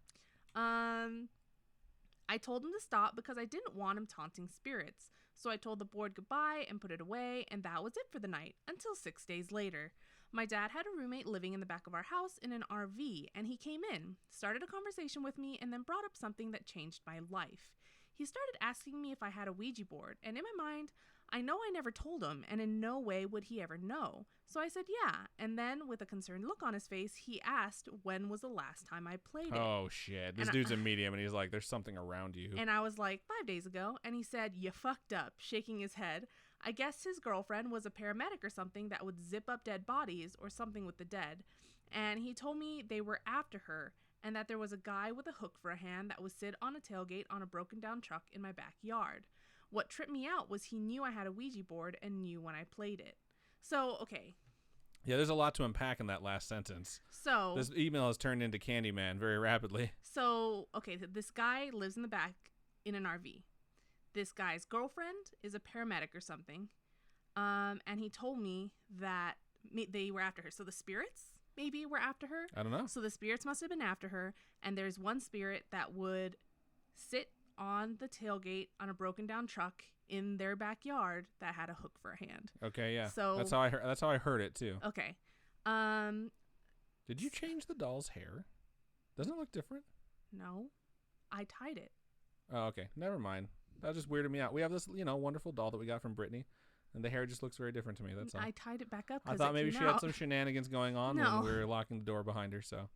I told him to stop because I didn't want him taunting spirits. So I told the board goodbye and put it away, and that was it for the night, until 6 days later. My dad had a roommate living in the back of our house in an RV, and he came in, started a conversation with me, and then brought up something that changed my life. He started asking me if I had a Ouija board, and in my mind, I know I never told him, and in no way would he ever know. So I said yeah, and then with a concerned look on his face, he asked when was the last time I played it. Oh shit, this dude's a medium, and he's like, there's something around you. And I was like, 5 days ago, and he said, you fucked up, shaking his head. I guess his girlfriend was a paramedic or something that would zip up dead bodies or something with the dead, and he told me they were after her, and that there was a guy with a hook for a hand that would sit on a tailgate on a broken down truck in my backyard. What tripped me out was he knew I had a Ouija board and knew when I played it. So, okay. Yeah, there's a lot to unpack in that last sentence. So this email has turned into Candyman very rapidly. So, okay, this guy lives in the back in an RV. This guy's girlfriend is a paramedic or something. And he told me that they were after her. So the spirits maybe were after her. I don't know. So the spirits must have been after her. And there's one spirit that would sit on the tailgate on a broken down truck in their backyard that had a hook for a hand. Okay, yeah. So that's how I heard it too. Okay. Did you change the doll's hair? Doesn't it look different? No. I tied it. Oh, okay. Never mind. That just weirded me out. We have this, wonderful doll that we got from Brittany, and the hair just looks very different to me. That's all. I tied it back up. I thought maybe she had some shenanigans going on when we were locking the door behind her. So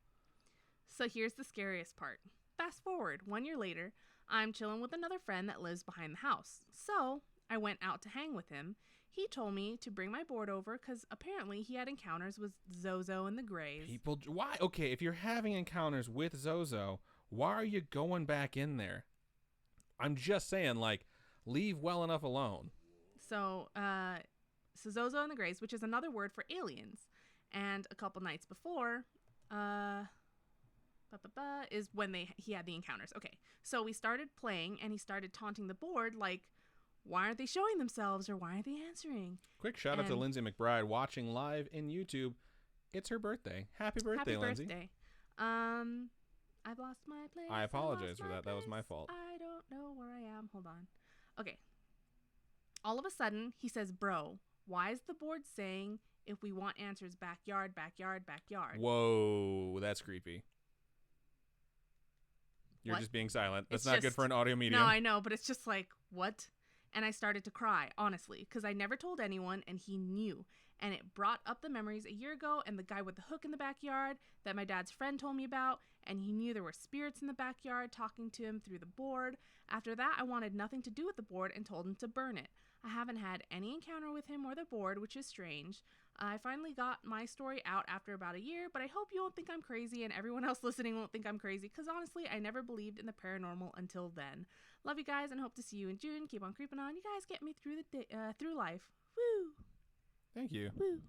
here's the scariest part. Fast forward 1 year later, I'm chilling with another friend that lives behind the house. So I went out to hang with him. He told me to bring my board over because apparently he had encounters with Zozo and the Greys. Why? Okay, if you're having encounters with Zozo, why are you going back in there? I'm just saying, leave well enough alone. So Zozo and the Greys, which is another word for aliens. And a couple nights before, is when he had the encounters. Okay, so we started playing, and he started taunting the board, like, why aren't they showing themselves, or why aren't they answering? Quick shout out to Lindsay McBride watching live in YouTube. It's her birthday. Happy birthday, Lindsay. Happy birthday. I've lost my place. I apologize for that. That was my fault. I don't know where I am. Hold on. Okay. All of a sudden, he says, bro, why is the board saying if we want answers backyard, backyard, backyard? Whoa, that's creepy. You're just being silent. That's not good for an audio medium. No, I know, but it's just like, what? And I started to cry, honestly, because I never told anyone, and he knew. And it brought up the memories a year ago and the guy with the hook in the backyard that my dad's friend told me about, and he knew there were spirits in the backyard talking to him through the board. After that, I wanted nothing to do with the board and told him to burn it. I haven't had any encounter with him or the board, which is strange. I finally got my story out after about a year, but I hope you won't think I'm crazy and everyone else listening won't think I'm crazy, because honestly, I never believed in the paranormal until then. Love you guys and hope to see you in June. Keep on creeping on. You guys get me through through life. Woo! Thank you. Woo!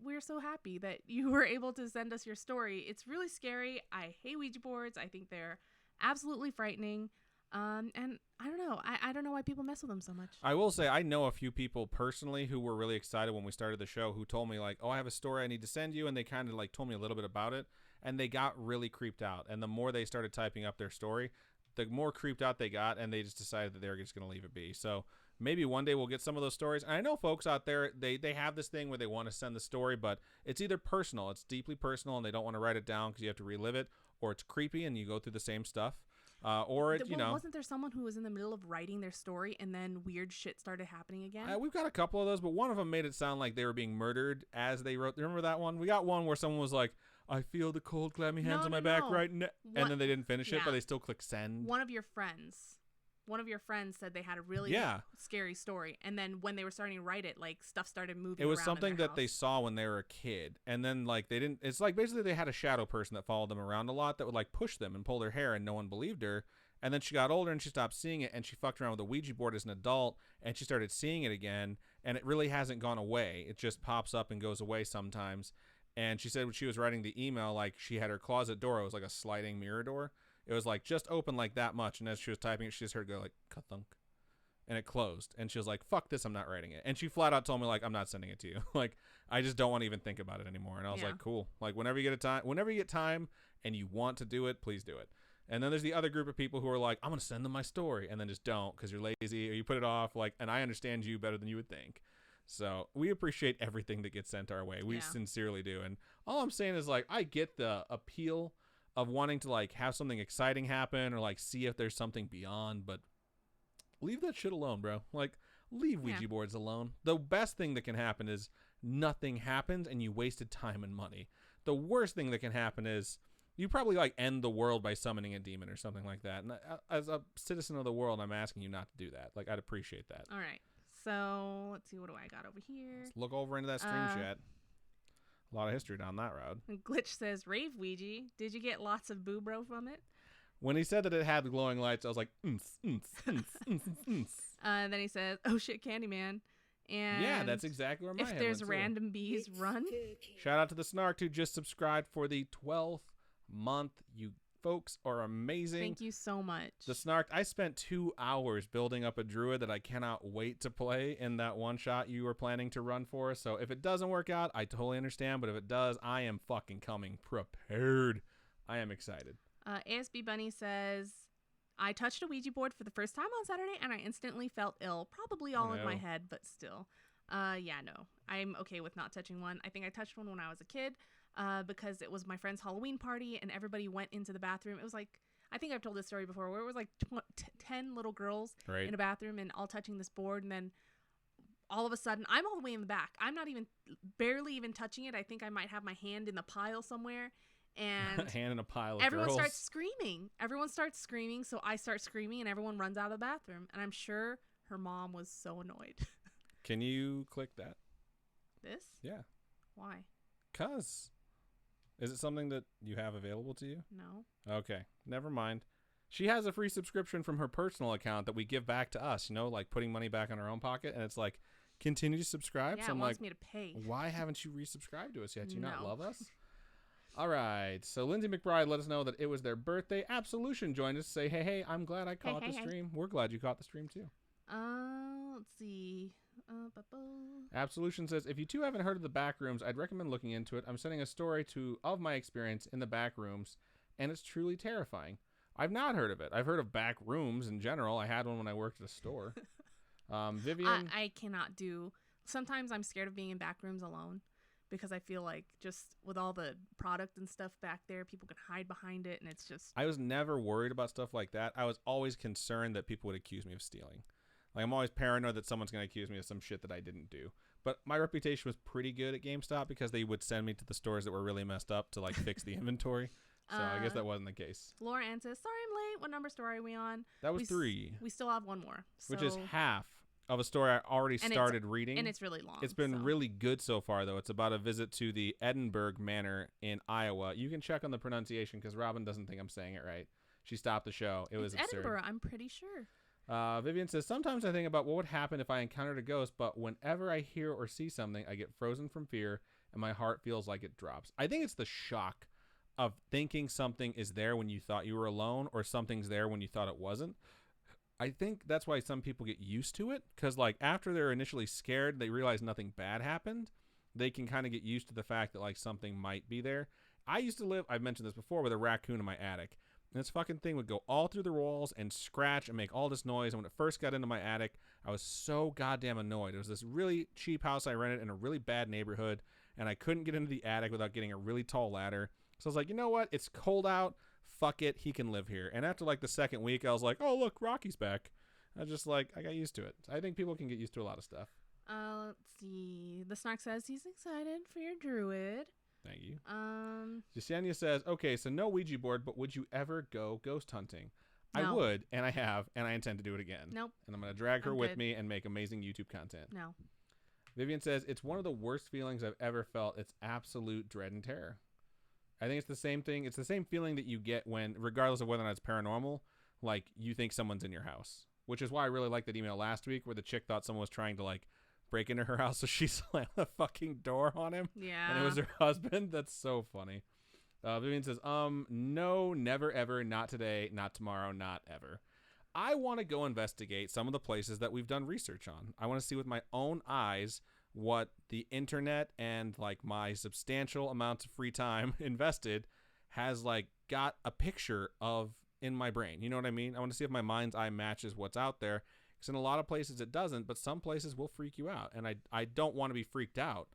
We're so happy that you were able to send us your story. It's really scary. I hate Ouija boards. I think they're absolutely frightening. And I don't know. I don't know why people mess with them so much. I will say I know a few people personally who were really excited when we started the show, who told me like, oh, I have a story I need to send you. And they kind of like told me a little bit about it, and they got really creeped out. And the more they started typing up their story, the more creeped out they got, and they just decided that they were just going to leave it be. So maybe one day we'll get some of those stories. And I know folks out there, they have this thing where they want to send the story, but it's either personal, it's deeply personal, and they don't want to write it down because you have to relive it, or it's creepy and you go through the same stuff. Or you know, wasn't there someone who was in the middle of writing their story and then weird shit started happening again? We've got a couple of those, but one of them made it sound like they were being murdered as they wrote. Remember that one? We got one where someone was like, "I feel the cold, clammy hands on my back right now," and then they didn't finish it, but they still click send. One of your friends said they had a really scary story, and then when they were starting to write it, like stuff started moving. It was around something in their that they saw when they were a kid, and then like they didn't. It's like basically they had a shadow person that followed them around a lot that would like push them and pull their hair, and no one believed her. And then she got older and she stopped seeing it, and she fucked around with a Ouija board as an adult, and she started seeing it again, and it really hasn't gone away. It just pops up and goes away sometimes. And she said when she was writing the email, like she had her closet door, it was like a sliding mirror door. It was like just open like that much, and as she was typing it, she just heard it go like ka-thunk, and it closed. And she was like, "Fuck this, I'm not writing it." And she flat out told me like, "I'm not sending it to you. Like I just don't want to even think about it anymore." And I was like, "Cool. Like whenever you get time and you want to do it, please do it." And then there's the other group of people who are like, "I'm gonna send them my story," and then just don't because you're lazy or you put it off. Like, and I understand you better than you would think. So we appreciate everything that gets sent our way. We sincerely do. And all I'm saying is like, I get the appeal of wanting to like have something exciting happen or like see if there's something beyond, but leave that shit alone, bro. Like, leave Ouija boards alone. The best thing that can happen is nothing happens and you wasted time and money. The worst thing that can happen is you probably like end the world by summoning a demon or something like that. And as a citizen of the world, I'm asking you not to do that. Like, I'd appreciate that. All right. So let's see. What do I got over here? Let's look over into that stream chat. A lot of history down that road. Glitch says, "Rave Ouija. Did you get lots of boo bro from it?" When he said that it had the glowing lights, I was like, Then he says, "Oh shit, Candyman." And yeah, that's exactly where my head if there's went, random bees, run. Shout out to the Snark who just subscribed for the 12th month. You folks are amazing. Thank you so much. The Snark, I spent 2 hours building up a druid that I cannot wait to play in that one shot you were planning to run for us. So if it doesn't work out, I totally understand. But if it does, I am fucking coming prepared. I am excited. ASB Bunny says, "I touched a Ouija board for the first time on Saturday and I instantly felt ill. Probably all in my head, but still. No. I'm okay with not touching one. I think I touched one when I was a kid because it was my friend's Halloween party and everybody went into the bathroom. It was like, I think I've told this story before, where it was like 10 little girls in a bathroom and all touching this board. And then all of a sudden, I'm all the way in the back. I'm not even, barely even touching it. I think I might have my hand in the pile somewhere. And hand in a pile of everyone girls. starts screaming. Everyone starts screaming. So I start screaming and everyone runs out of the bathroom. And I'm sure her mom was so annoyed. Can you click that? This? Yeah. Why? 'Cause. Is it something that you have available to you? No. Okay. Never mind. She has a free subscription from her personal account that we give back to us, you know, like putting money back in our own pocket. And it's like, continue to subscribe. Yeah, so I'm it wants like, me to pay. Why haven't you resubscribed to us yet? Do you not No. love us? All right. So Lindsay McBride let us know that it was their birthday. Absolution joined us to say, hey, I'm glad I caught the stream. We're glad you caught the stream too. Let's see. Absolution says, if you two haven't heard of the back rooms, I'd recommend looking into it. I'm sending a story of my experience in the back rooms, and it's truly terrifying. I've not heard of it. I've heard of back rooms in general. I had one when I worked at a store. Vivian? I cannot do. Sometimes I'm scared of being in back rooms alone because I feel like just with all the product and stuff back there, people can hide behind it, and it's just... I was never worried about stuff like that. I was always concerned that people would accuse me of stealing. Like, I'm always paranoid that someone's going to accuse me of some shit that I didn't do. But my reputation was pretty good at GameStop because they would send me to the stores that were really messed up to, like, fix the inventory. So I guess that wasn't the case. Laura Ann says, sorry I'm late. What number story are we on? That was 3. We still have one more. Which is half of a story I already started reading. And it's really long. It's been really good so far, though. It's about a visit to the Edinburgh Manor in Iowa. You can check on the pronunciation because Robin doesn't think I'm saying it right. She stopped the show. It was absurd. Edinburgh, I'm pretty sure. Vivian says, sometimes I think about what would happen if I encountered a ghost, but whenever I hear or see something, I get frozen from fear and my heart feels like it drops. I think it's the shock of thinking something is there when you thought you were alone or something's there when you thought it wasn't. I think that's why some people get used to it because, like, after they're initially scared, they realize nothing bad happened. They can kind of get used to the fact that, like, something might be there. I used to live, I've mentioned this before, with a raccoon in my attic. And this fucking thing would go all through the walls and scratch and make all this noise. And when it first got into my attic, I was so goddamn annoyed. It was this really cheap house I rented in a really bad neighborhood, and I couldn't get into the attic without getting a really tall ladder. So I was like, you know what? It's cold out. fuck it, he can live here. And after like the second week, I was like, oh look, Rocky's back. I just like, I got used to it. I think people can get used to a lot of stuff. Let's see. The Snark says he's excited for your druid. Thank you. Yesenia says, okay, so no Ouija board, but would you ever go ghost hunting? No. I would, and I have, and I intend to do it again. Nope. And I'm going to drag her I'm with good. me and make amazing YouTube content. No. Vivian says, it's one of the worst feelings I've ever felt. It's absolute dread and terror. I think it's the same thing. It's the same feeling that you get when, regardless of whether or not it's paranormal, like you think someone's in your house. Which is why I really liked that email last week where the chick thought someone was trying to like break into her house, so she slammed the fucking door on him. Yeah. And it was her husband. That's so funny. Vivian says, no, never, ever, not today, not tomorrow, not ever. I want to go investigate some of the places that we've done research on. I want to see with my own eyes what the internet and like my substantial amounts of free time invested has like got a picture of in my brain. You know what I mean? I want to see if my mind's eye matches what's out there. Because in a lot of places it doesn't, but some places will freak you out. And I don't want to be freaked out.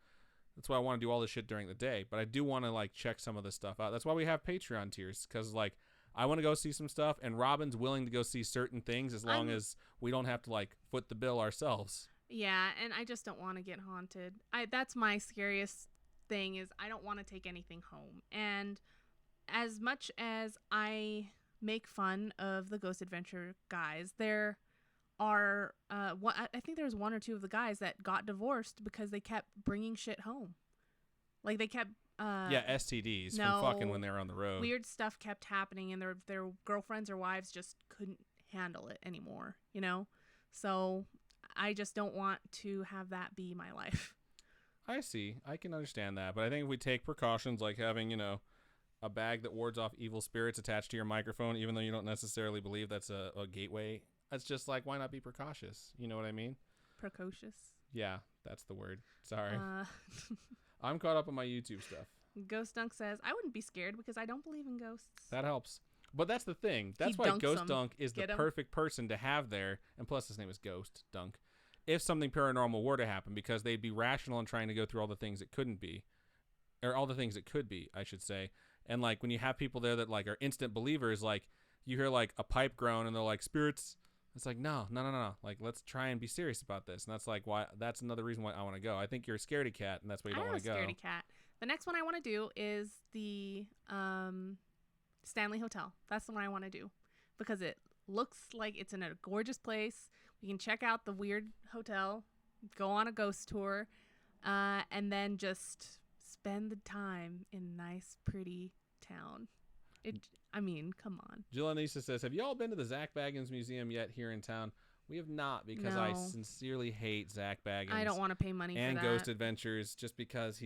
That's why I want to do all this shit during the day. But I do want to like check some of this stuff out. That's why we have Patreon tiers. Because like I want to go see some stuff. And Robin's willing to go see certain things as long as we don't have to like foot the bill ourselves. Yeah, and I just don't want to get haunted. That's my scariest thing is I don't want to take anything home. And as much as I make fun of the Ghost Adventure guys, there are I think there was one or two of the guys that got divorced because they kept bringing shit home. Like they kept STDs from fucking when they were on the road. Weird stuff kept happening and their girlfriends or wives just couldn't handle it anymore, you know? So I just don't want to have that be my life. I see. I can understand that. But I think if we take precautions like having, you know, a bag that wards off evil spirits attached to your microphone, even though you don't necessarily believe that's a gateway, it's just like, why not be precautious? You know what I mean? Precocious. Yeah, that's the word. Sorry. I'm caught up on my YouTube stuff. Ghost Dunk says, I wouldn't be scared because I don't believe in ghosts. That helps. But that's the thing. That's why Ghost Dunk is the perfect person to have there. And plus, his name is Ghost Dunk. If something paranormal were to happen, because they'd be rational in trying to go through all the things it couldn't be. Or all the things it could be, I should say. And, like, when you have people there that, like, are instant believers, like, you hear, like, a pipe groan and they're like, spirits. It's like, no. Like, let's try and be serious about this. And that's, like, why. That's another reason why I want to go. I think you're a scaredy cat, and that's why you don't want to go. I'm a scaredy cat. The next one I want to do is the Stanley Hotel. That's the one I want to do because it looks like it's in a gorgeous place. We can check out the weird hotel, go on a ghost tour, and then just spend the time in a nice, pretty town. Come on. Jill Anissa says, have you all been to the Zach Baggins Museum yet here in town? We have not because No. I sincerely hate Zach Baggins. I don't want to pay money for that. And Ghost Adventures just because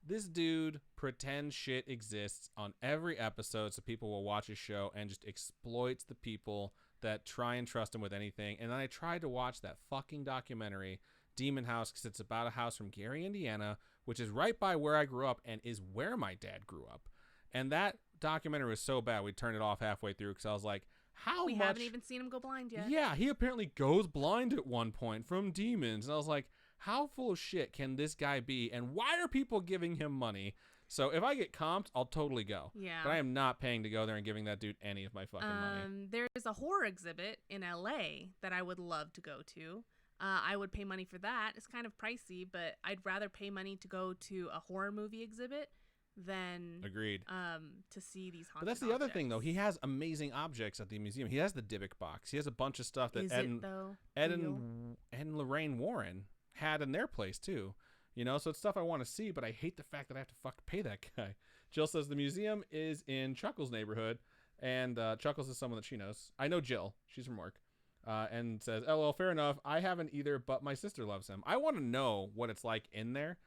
this dude pretends shit exists on every episode so people will watch his show and just exploits the people that try and trust him with anything. And then I tried to watch that fucking documentary, Demon House, because it's about a house from Gary, Indiana, which is right by where I grew up and is where my dad grew up. And that documentary was so bad we turned it off halfway through because I was like, we haven't even seen him go blind yet. Yeah, he apparently goes blind at one point from demons. And I was like, how full of shit can this guy be? And why are people giving him money? So if I get comped, I'll totally go. Yeah. But I am not paying to go there and giving that dude any of my fucking money. There's a horror exhibit in LA that I would love to go to. I would pay money for that. It's kind of pricey, but I'd rather pay money to go to a horror movie exhibit than Agreed. To see these haunted But that's the other thing, though. He has amazing objects at the museum. He has the Dybbuk box. He has a bunch of stuff that Ed and Lorraine Warren had in their place, too. You know, so it's stuff I want to see, but I hate the fact that I have to fucking pay that guy. Jill says the museum is in Chuckles' neighborhood, and Chuckles is someone that she knows. I know Jill. She's from work. And says, LOL, fair enough. I haven't either, but my sister loves him. I want to know what it's like in there.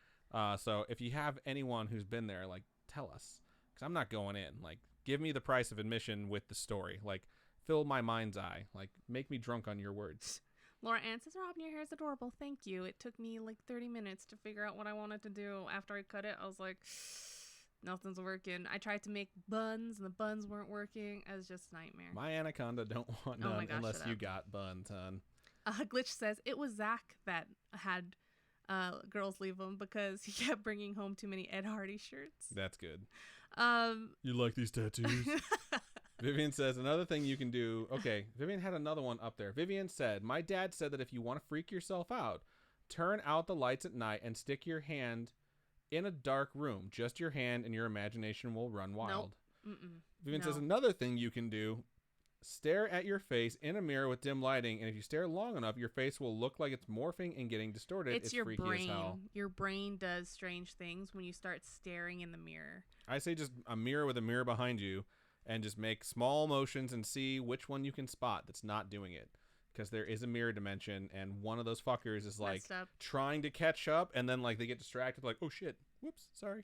So if you have anyone who's been there, like, tell us. Because I'm not going in. Like, give me the price of admission with the story. Like, fill my mind's eye. Like, make me drunk on your words. Laura Ann says, Robin, your hair is adorable. Thank you. It took me like 30 minutes to figure out what I wanted to do. After I cut it, I was like, nothing's working. I tried to make buns, and the buns weren't working. It was just a nightmare. My anaconda don't want none unless you got buns, hon. Glitch says, it was Zach that had girls leave him because he kept bringing home too many Ed Hardy shirts. That's good. You like these tattoos? Vivian says, another thing you can do. Okay, Vivian had another one up there. Vivian said, my dad said that if you want to freak yourself out, turn out the lights at night and stick your hand in a dark room. Just your hand and your imagination will run wild. Nope. Vivian says, another thing you can do, stare at your face in a mirror with dim lighting, and if you stare long enough, your face will look like it's morphing and getting distorted. It's your freaky brain. As hell. Your brain does strange things when you start staring in the mirror. I say just a mirror with a mirror behind you and just make small motions and see which one you can spot that's not doing it. Because there is a mirror dimension, and one of those fuckers is like trying to catch up, and then like they get distracted, like, oh shit, whoops, sorry.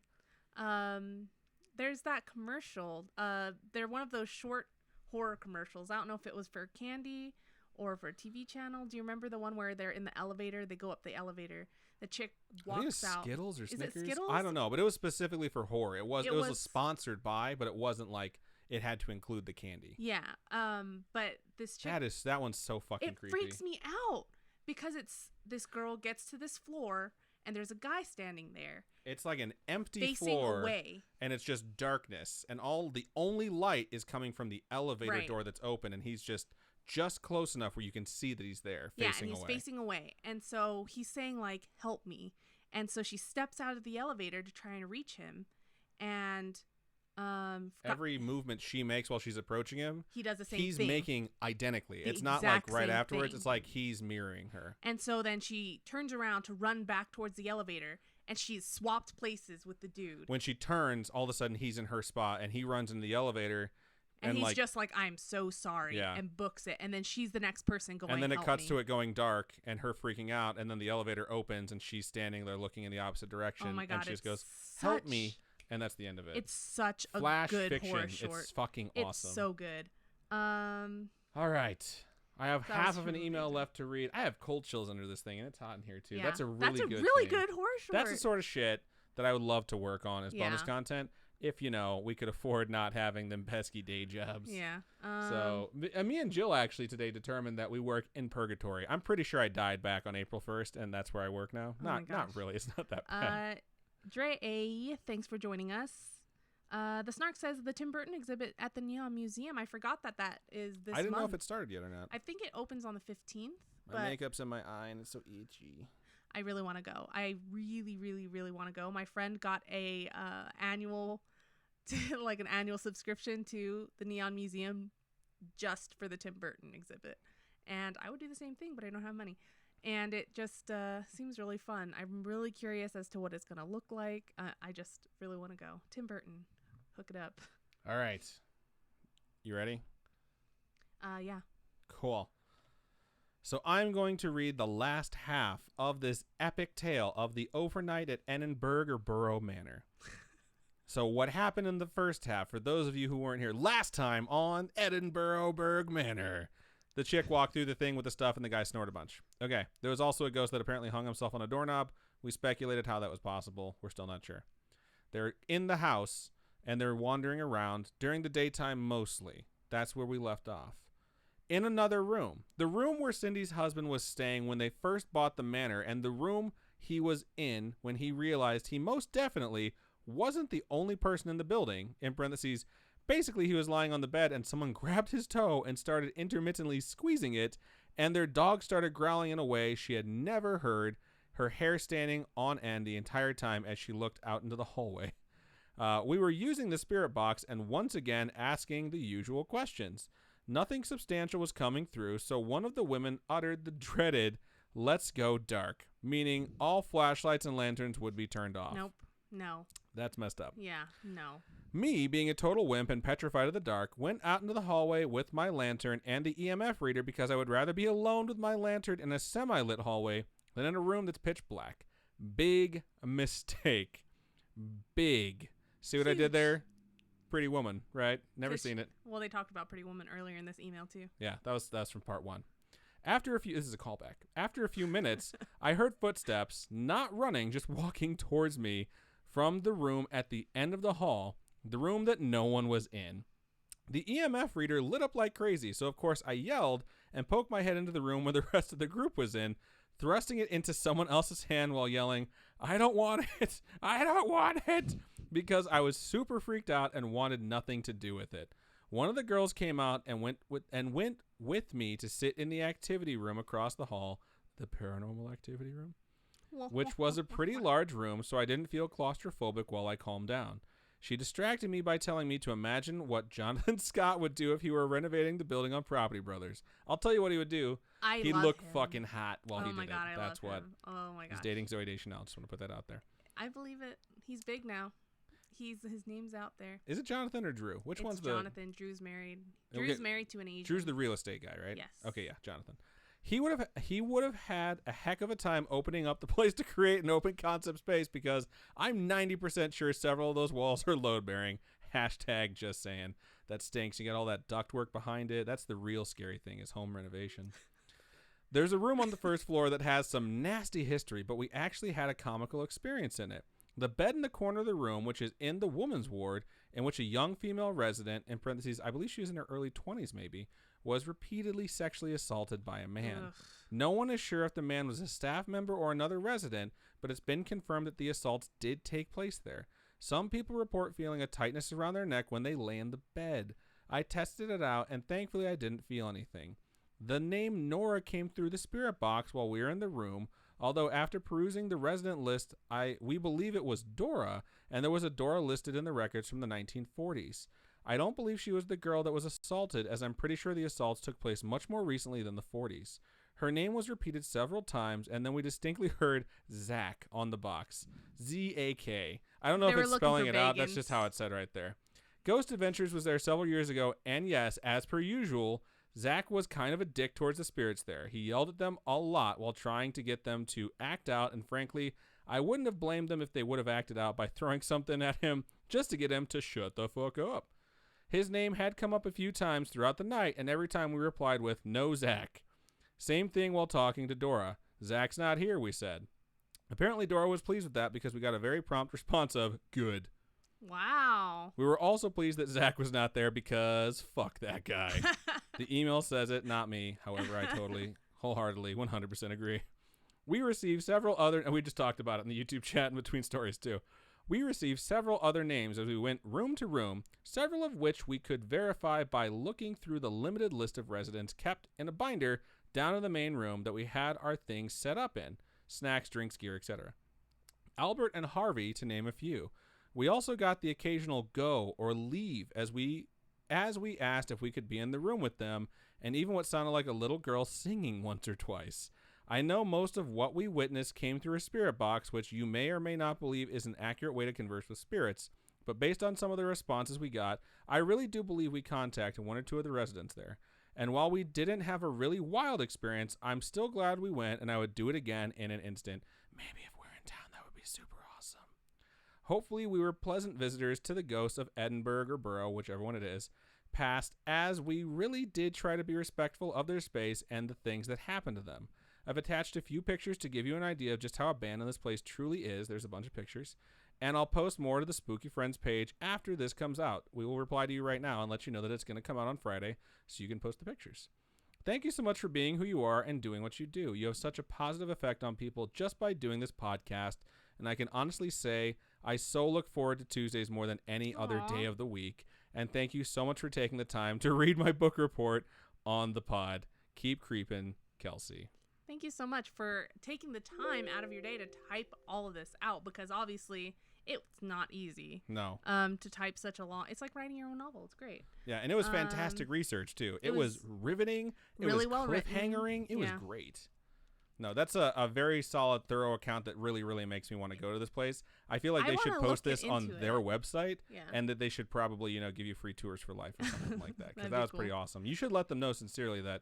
There's that commercial. They're one of those short horror commercials. I don't know if it was for candy or for a TV channel. Do you remember the one where they're in the elevator? They go up the elevator. The chick walks out. Skittles or Snickers? Is it Skittles? I don't know, but it was specifically for horror. It was sponsored by, but it wasn't like it had to include the candy. Yeah. But this chick, that one's so fucking creepy. It freaks me out because it's this girl gets to this floor and there's a guy standing there. It's like an empty facing floor away. And it's just darkness, and the only light is coming from the elevator door that's open, and he's just close enough where you can see that he's there facing away. Yeah, and he's facing away. And so he's saying like, help me. And so she steps out of the elevator to try and reach him. And every movement she makes while she's approaching him, he does the same thing. He's making identically. It's not like right afterwards. It's like he's mirroring her. And so then she turns around to run back towards the elevator, and she's swapped places with the dude. When she turns, all of a sudden he's in her spot, and he runs into the elevator. And he's just like, I'm so sorry, and books it. And then she's the next person going, and then it cuts me. to it going dark and her freaking out, and then the elevator opens, and she's standing there looking in the opposite direction. Oh my God, and she just goes, help me. And that's the end of it. It's such a Flash good fiction. horror short. It's fucking awesome. It's so good. All right. I have half of an email left to read. I have cold chills under this thing, and it's hot in here, too. Yeah. That's a really good horror short. That's the sort of shit that I would love to work on as bonus content if, we could afford not having them pesky day jobs. Yeah. So me and Jill actually today determined that we work in purgatory. I'm pretty sure I died back on April 1st, and that's where I work now. Not really. It's not that bad. Dre A, thanks for joining us. The Snark says the Tim Burton exhibit at the Neon Museum. I forgot that is this month. I didn't know if it started yet or not. I think it opens on the 15th. My makeup's in my eye and it's so itchy. I really want to go. I really, really, really want to go. My friend got a annual subscription to the Neon Museum just for the Tim Burton exhibit. And I would do the same thing, but I don't have money. And it just seems really fun. I'm really curious as to what it's going to look like. I just really want to go. Tim Burton, hook it up. All right. You ready? Yeah. Cool. So I'm going to read the last half of this epic tale of the overnight at Edinburgh or Borough Manor. So what happened in the first half, for those of you who weren't here last time on Edinburgh Manor? The chick walked through the thing with the stuff and the guy snored a bunch. Okay. There was also a ghost that apparently hung himself on a doorknob. We speculated how that was possible. We're still not sure. They're in the house and they're wandering around during the daytime mostly. That's where we left off. In another room. The room where Cindy's husband was staying when they first bought the manor, and the room he was in when he realized he most definitely wasn't the only person in the building. In parentheses, basically, he was lying on the bed and someone grabbed his toe and started intermittently squeezing it, and their dog started growling in a way she had never heard, her hair standing on end the entire time as she looked out into the hallway. We were using the spirit box and once again asking the usual questions. Nothing substantial was coming through, so one of the women uttered the dreaded, "Let's go dark," meaning all flashlights and lanterns would be turned off. Nope. No. That's messed up. Yeah, no. Me, being a total wimp and petrified of the dark, went out into the hallway with my lantern and the EMF reader because I would rather be alone with my lantern in a semi-lit hallway than in a room that's pitch black. Big mistake. Big. See what I did there? Pretty Woman, right? Never seen it. Well, they talked about Pretty Woman earlier in this email, too. Yeah, that was from part 1. This is a callback. After a few minutes, I heard footsteps, not running, just walking towards me from the room at the end of the hall, the room that no one was in. The EMF reader lit up like crazy, so of course I yelled and poked my head into the room where the rest of the group was in, thrusting it into someone else's hand while yelling, "I don't want it! I don't want it!" because I was super freaked out and wanted nothing to do with it. One of the girls came out and went with me to sit in the activity room across the hall, the paranormal activity room, which was a pretty large room, so I didn't feel claustrophobic while I calmed down. She distracted me by telling me to imagine what Jonathan Scott would do if he were renovating the building on Property Brothers. I'll tell you what he would do. He'd look fucking hot while he did it. That's what. Oh my god. He's dating Zooey Deschanel. Just want to put that out there. I believe it. He's big now. His name's out there. Is it Jonathan or Drew? Which one's Jonathan? Drew's married. Drew's married to an Asian. Drew's the real estate guy, right? Yes. Okay, yeah, Jonathan. He would have had a heck of a time opening up the place to create an open concept space because I'm 90% sure several of those walls are load bearing. Hashtag just saying. That stinks. You got all that ductwork behind it. That's the real scary thing is home renovation. There's a room on the first floor that has some nasty history, but we actually had a comical experience in it. The bed in the corner of the room, which is in the woman's ward, in which a young female resident, in parentheses, I believe she was in her early 20s maybe, was repeatedly sexually assaulted by a man. Ugh. No one is sure if the man was a staff member or another resident, but it's been confirmed that the assaults did take place there. Some people report feeling a tightness around their neck when they lay in the bed. I tested it out, and thankfully I didn't feel anything. The name Nora came through the spirit box while we were in the room, although after perusing the resident list, we believe it was Dora, and there was a Dora listed in the records from the 1940s. I don't believe she was the girl that was assaulted, as I'm pretty sure the assaults took place much more recently than the 40s. Her name was repeated several times, and then we distinctly heard Zach on the box. Z-A-K. I don't know if it's spelling it out. That's just how it's said right there. Ghost Adventures was there several years ago, and yes, as per usual, Zach was kind of a dick towards the spirits there. He yelled at them a lot while trying to get them to act out, and frankly, I wouldn't have blamed them if they would have acted out by throwing something at him just to get him to shut the fuck up. His name had come up a few times throughout the night, and every time we replied with, "No, Zach." Same thing while talking to Dora. "Zach's not here," we said. Apparently Dora was pleased with that because we got a very prompt response of, "Good." Wow. We were also pleased that Zach was not there because fuck that guy. The email says it, not me. However, I totally, wholeheartedly, 100% agree. We received several other, and we just talked about it in the YouTube chat in between stories too. We received several other names as we went room to room, several of which we could verify by looking through the limited list of residents kept in a binder down in the main room that we had our things set up in, snacks, drinks, gear, etc. Albert and Harvey, to name a few. We also got the occasional go or leave as we asked if we could be in the room with them, and even what sounded like a little girl singing once or twice. I know most of what we witnessed came through a spirit box, which you may or may not believe is an accurate way to converse with spirits, but based on some of the responses we got, I really do believe we contacted one or two of the residents there. And while we didn't have a really wild experience, I'm still glad we went, and I would do it again in an instant. Maybe if we're in town, that would be super awesome. Hopefully we were pleasant visitors to the ghosts of Edinburgh or Borough, whichever one it is, past, as we really did try to be respectful of their space and the things that happened to them. I've attached a few pictures to give you an idea of just how abandoned this place truly is. There's a bunch of pictures. And I'll post more to the Spooky Friends page after this comes out. We will reply to you right now and let you know that it's going to come out on Friday so you can post the pictures. Thank you so much for being who you are and doing what you do. You have such a positive effect on people just by doing this podcast. And I can honestly say I so look forward to Tuesdays more than any other day of the week. And thank you so much for taking the time to read my book report on the pod. Keep creeping, Kelsey. Thank you so much for taking the time out of your day to type all of this out, because obviously it's not easy. No. To type such a long, it's like writing your own novel. It's great. Yeah, and it was fantastic research too. It was riveting. It really was well cliffhangering. It was great. No, that's a very solid, thorough account that really, really makes me want to go to this place. I feel like they should post this on their website, and that they should probably, give you free tours for life or something like that, because that was pretty awesome. You should let them know sincerely that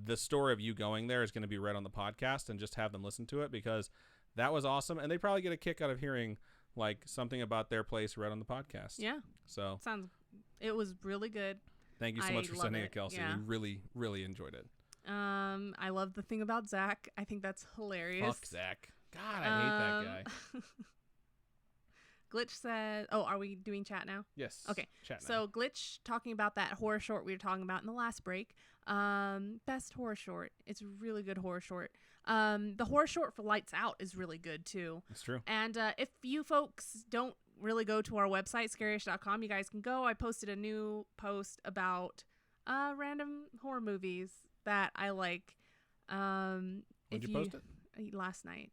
the story of you going there is going to be read on the podcast, and just have them listen to it, because that was awesome, and they probably get a kick out of hearing like something about their place read on the podcast. Yeah. So it was really good. Thank you so much for sending it, Kelsey. We really, really enjoyed it. I love the thing about Zach. I think that's hilarious. Fuck Zach. God, I hate that guy. Glitch says, oh, are we doing chat now? Yes. Okay. Chat now. So Glitch talking about that horror short we were talking about in the last break. Best horror short. It's a really good horror short. The horror short for Lights Out is really good too. That's true. And if you folks don't really go to our website, scarish.com. You guys can go. I posted a new post about random horror movies that I like. When did you post it? Last night.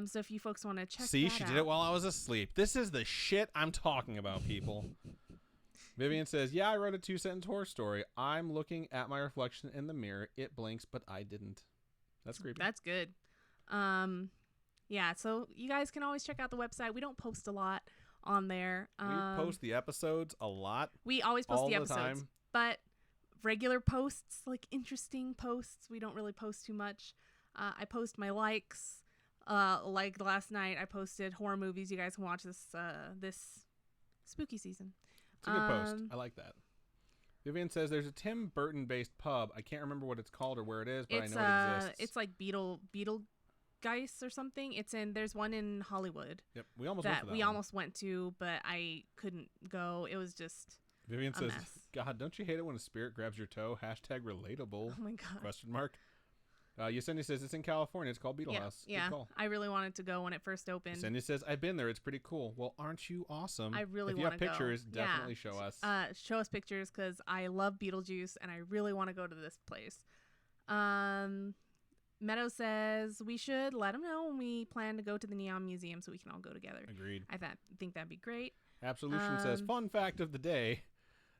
So if you folks want to check See, that she out. did it while I was asleep. This is the shit I'm talking about, people. Vivian says, yeah, I wrote a 2-sentence horror story. I'm looking at my reflection in the mirror. It blinks, but I didn't. That's creepy. That's good. Yeah, so you guys can always check out the website. We don't post a lot on there. We post the episodes a lot. We always post all the the episodes. time. But regular posts, like interesting posts, we don't really post too much. I post my likes. Like last night, I posted horror movies you guys can watch this spooky season. It's a good post. I like that. Vivian says there's a Tim Burton-based pub. I can't remember what it's called or where it is, but I know it exists. It's like Beetlegeist or something. There's one in Hollywood. Yep, we almost went to that we one. almost went to, but I couldn't go. It was just Vivian says, mess. God, don't you hate it when a spirit grabs your toe? #relatable. Oh my God. Question mark. Yesenia says it's in California. It's called Beetle House. Yeah. I really wanted to go when it first opened. Yesenia says I've been there. It's pretty cool. Well, aren't you awesome? I really want to go. If you have pictures, definitely show us. Show us pictures because I love Beetlejuice and I really want to go to this place. Meadow says we should let them know when we plan to go to the Neon Museum so we can all go together. Agreed. I think that'd be great. Absolution says fun fact of the day: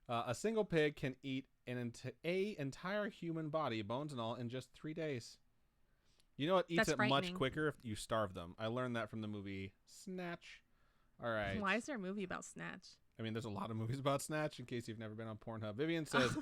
a single pig can eat an entire human body, bones and all, in just 3 days. You know what eats it much quicker if you starve them. I learned that from the movie Snatch. All right. Why is there a movie about Snatch? I mean, there's a lot of movies about Snatch, in case you've never been on Pornhub. Vivian says,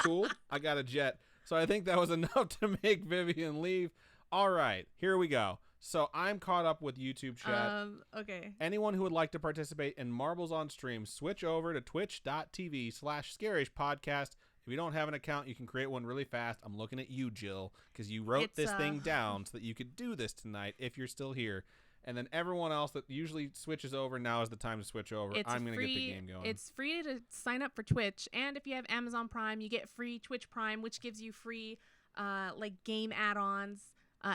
cool, I got a jet. So I think that was enough to make Vivian leave. All right, here we go. So I'm caught up with YouTube chat. Okay. Anyone who would like to participate in Marbles on Stream, switch over to twitch.tv/scarishpodcast. If you don't have an account, you can create one really fast. I'm looking at you, Jill, because you wrote this thing down so that you could do this tonight if you're still here. And then everyone else that usually switches over, now is the time to switch over. I'm going to get the game going. It's free to sign up for Twitch. And if you have Amazon Prime, you get free Twitch Prime, which gives you free like game add-ons,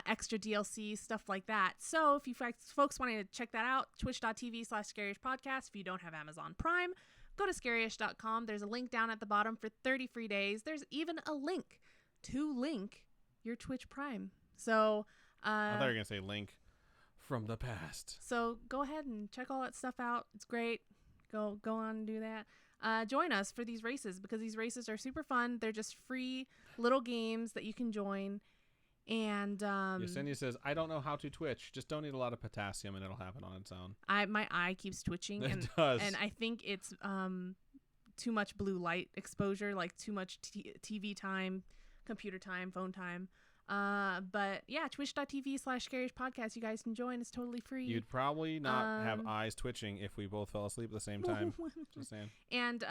extra DLC, stuff like that. So if you folks want to check that out, twitch.tv/scarishpodcast. If you don't have Amazon Prime, go to scarish.com. There's a link down at the bottom for 30 free days. There's even a link to link your Twitch Prime. So I thought you were going to say link from the past. So go ahead and check all that stuff out. It's great. Go on and do that. Join us for these races because these races are super fun. They're just free little games that you can join. And Yesenia says, I don't know how to Twitch. Just don't eat a lot of potassium and it'll happen on its own. My eye keeps twitching. It does. And I think it's too much blue light exposure, like too much TV time, computer time, phone time. But yeah, twitch.tv/scarishpodcast. You guys can join. It's totally free. You'd probably not have eyes twitching if we both fell asleep at the same time. Just saying. And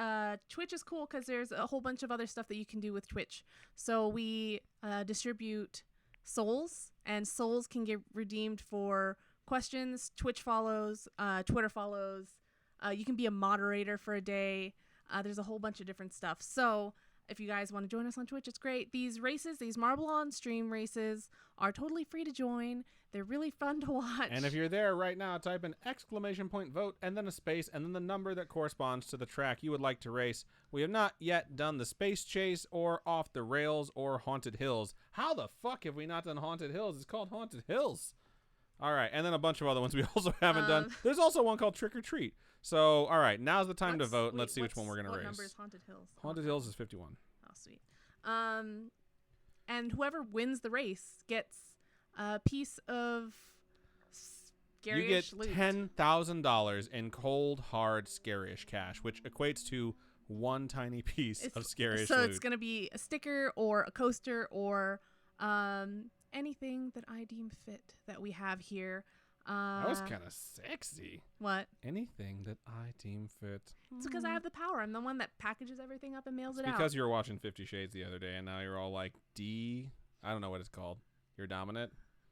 Twitch is cool because there's a whole bunch of other stuff that you can do with Twitch. So we distribute souls, and souls can get redeemed for questions, Twitch follows, Twitter follows. You can be a moderator for a day. There's a whole bunch of different stuff. So if you guys want to join us on Twitch, it's great. These races, these Marble on Stream races, are totally free to join. They're really fun to watch. And if you're there right now, type in !vote and then a space and then the number that corresponds to the track you would like to race. We have not yet done the Space Chase or Off the Rails or Haunted Hills. How the fuck have we not done Haunted Hills? It's called Haunted Hills. All right, and then a bunch of other ones we also haven't done. There's also one called Trick or Treat. So, all right, now's the time to vote, and let's see which one we're going to race. What number is Haunted Hills? Haunted Hills is 51. Oh, sweet. And whoever wins the race gets a piece of scary-ish loot. You get $10,000 in cold, hard, scary-ish cash, which equates to one tiny piece of scary-ish loot. So loot. it's going to be a sticker or a coaster or anything that I deem fit that we have here. That was kind of sexy. What? Anything that I deem fit. It's because I have the power. I'm the one that packages everything up and mails it out. Because you were watching 50 Shades the other day, and now you're all like, I don't know what it's called. You're dominant?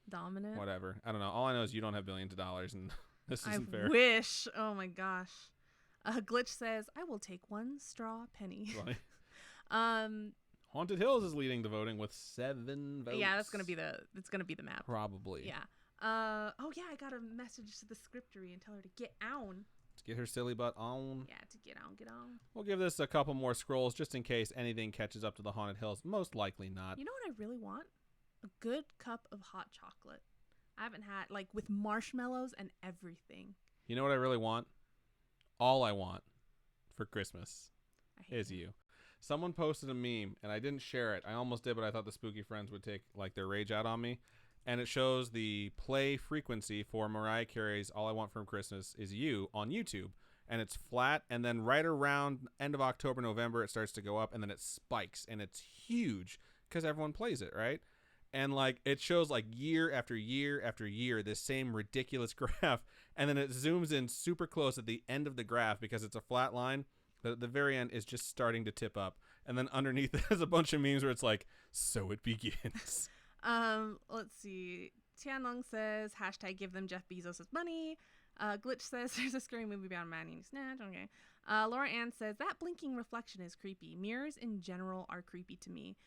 Dominant? Whatever. I don't know. All I know is you don't have billions of dollars, and this isn't fair. I wish. Oh, my gosh. Glitch says, I will take one straw penny. Haunted Hills is leading the voting with 7 votes. Yeah, that's gonna be the map. Probably. Yeah. Oh yeah, I got a message to the scriptery and tell her to get on. to get her silly butt on. Yeah, to get on. We'll give this a couple more scrolls just in case anything catches up to the Haunted Hills. Most likely not. You know what I really want? A good cup of hot chocolate. I haven't had, like, with marshmallows and everything. You know what I really want? All I want for Christmas is it. you. Someone posted a meme, and I didn't share it. I almost did, but I thought the spooky friends would take, like, their rage out on me. And it shows the play frequency for Mariah Carey's All I Want for Christmas Is You on YouTube. And it's flat, and then right around end of October, November, it starts to go up, and then it spikes, and it's huge because everyone plays it, right? And, like, it shows, like, year after year after year this same ridiculous graph, and then it zooms in super close at the end of the graph because it's a flat line. The very end is just starting to tip up, and then underneath there's a bunch of memes where it's like, so it begins. Let's see. Tianlong says, hashtag give them Jeff Bezos' money. Glitch says, there's a scary movie about a man eating snatch. Okay. Laura Ann says, that blinking reflection is creepy. Mirrors in general are creepy to me.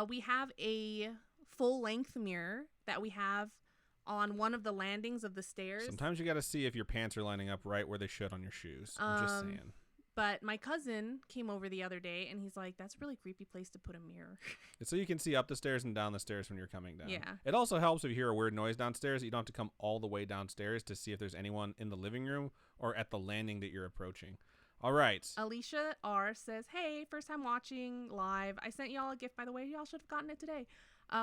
We have a full-length mirror that we have on one of the landings of the stairs. Sometimes you got to see if your pants are lining up right where they should on your shoes. I'm just saying. But my cousin came over the other day, and he's like, that's a really creepy place to put a mirror. It's so you can see up the stairs and down the stairs when you're coming down. Yeah. It also helps if you hear a weird noise downstairs. You don't have to come all the way downstairs to see if there's anyone in the living room or at the landing that you're approaching. All right. Alicia R. says, hey, first time watching live. I sent y'all a gift, by the way. Y'all should have gotten it today.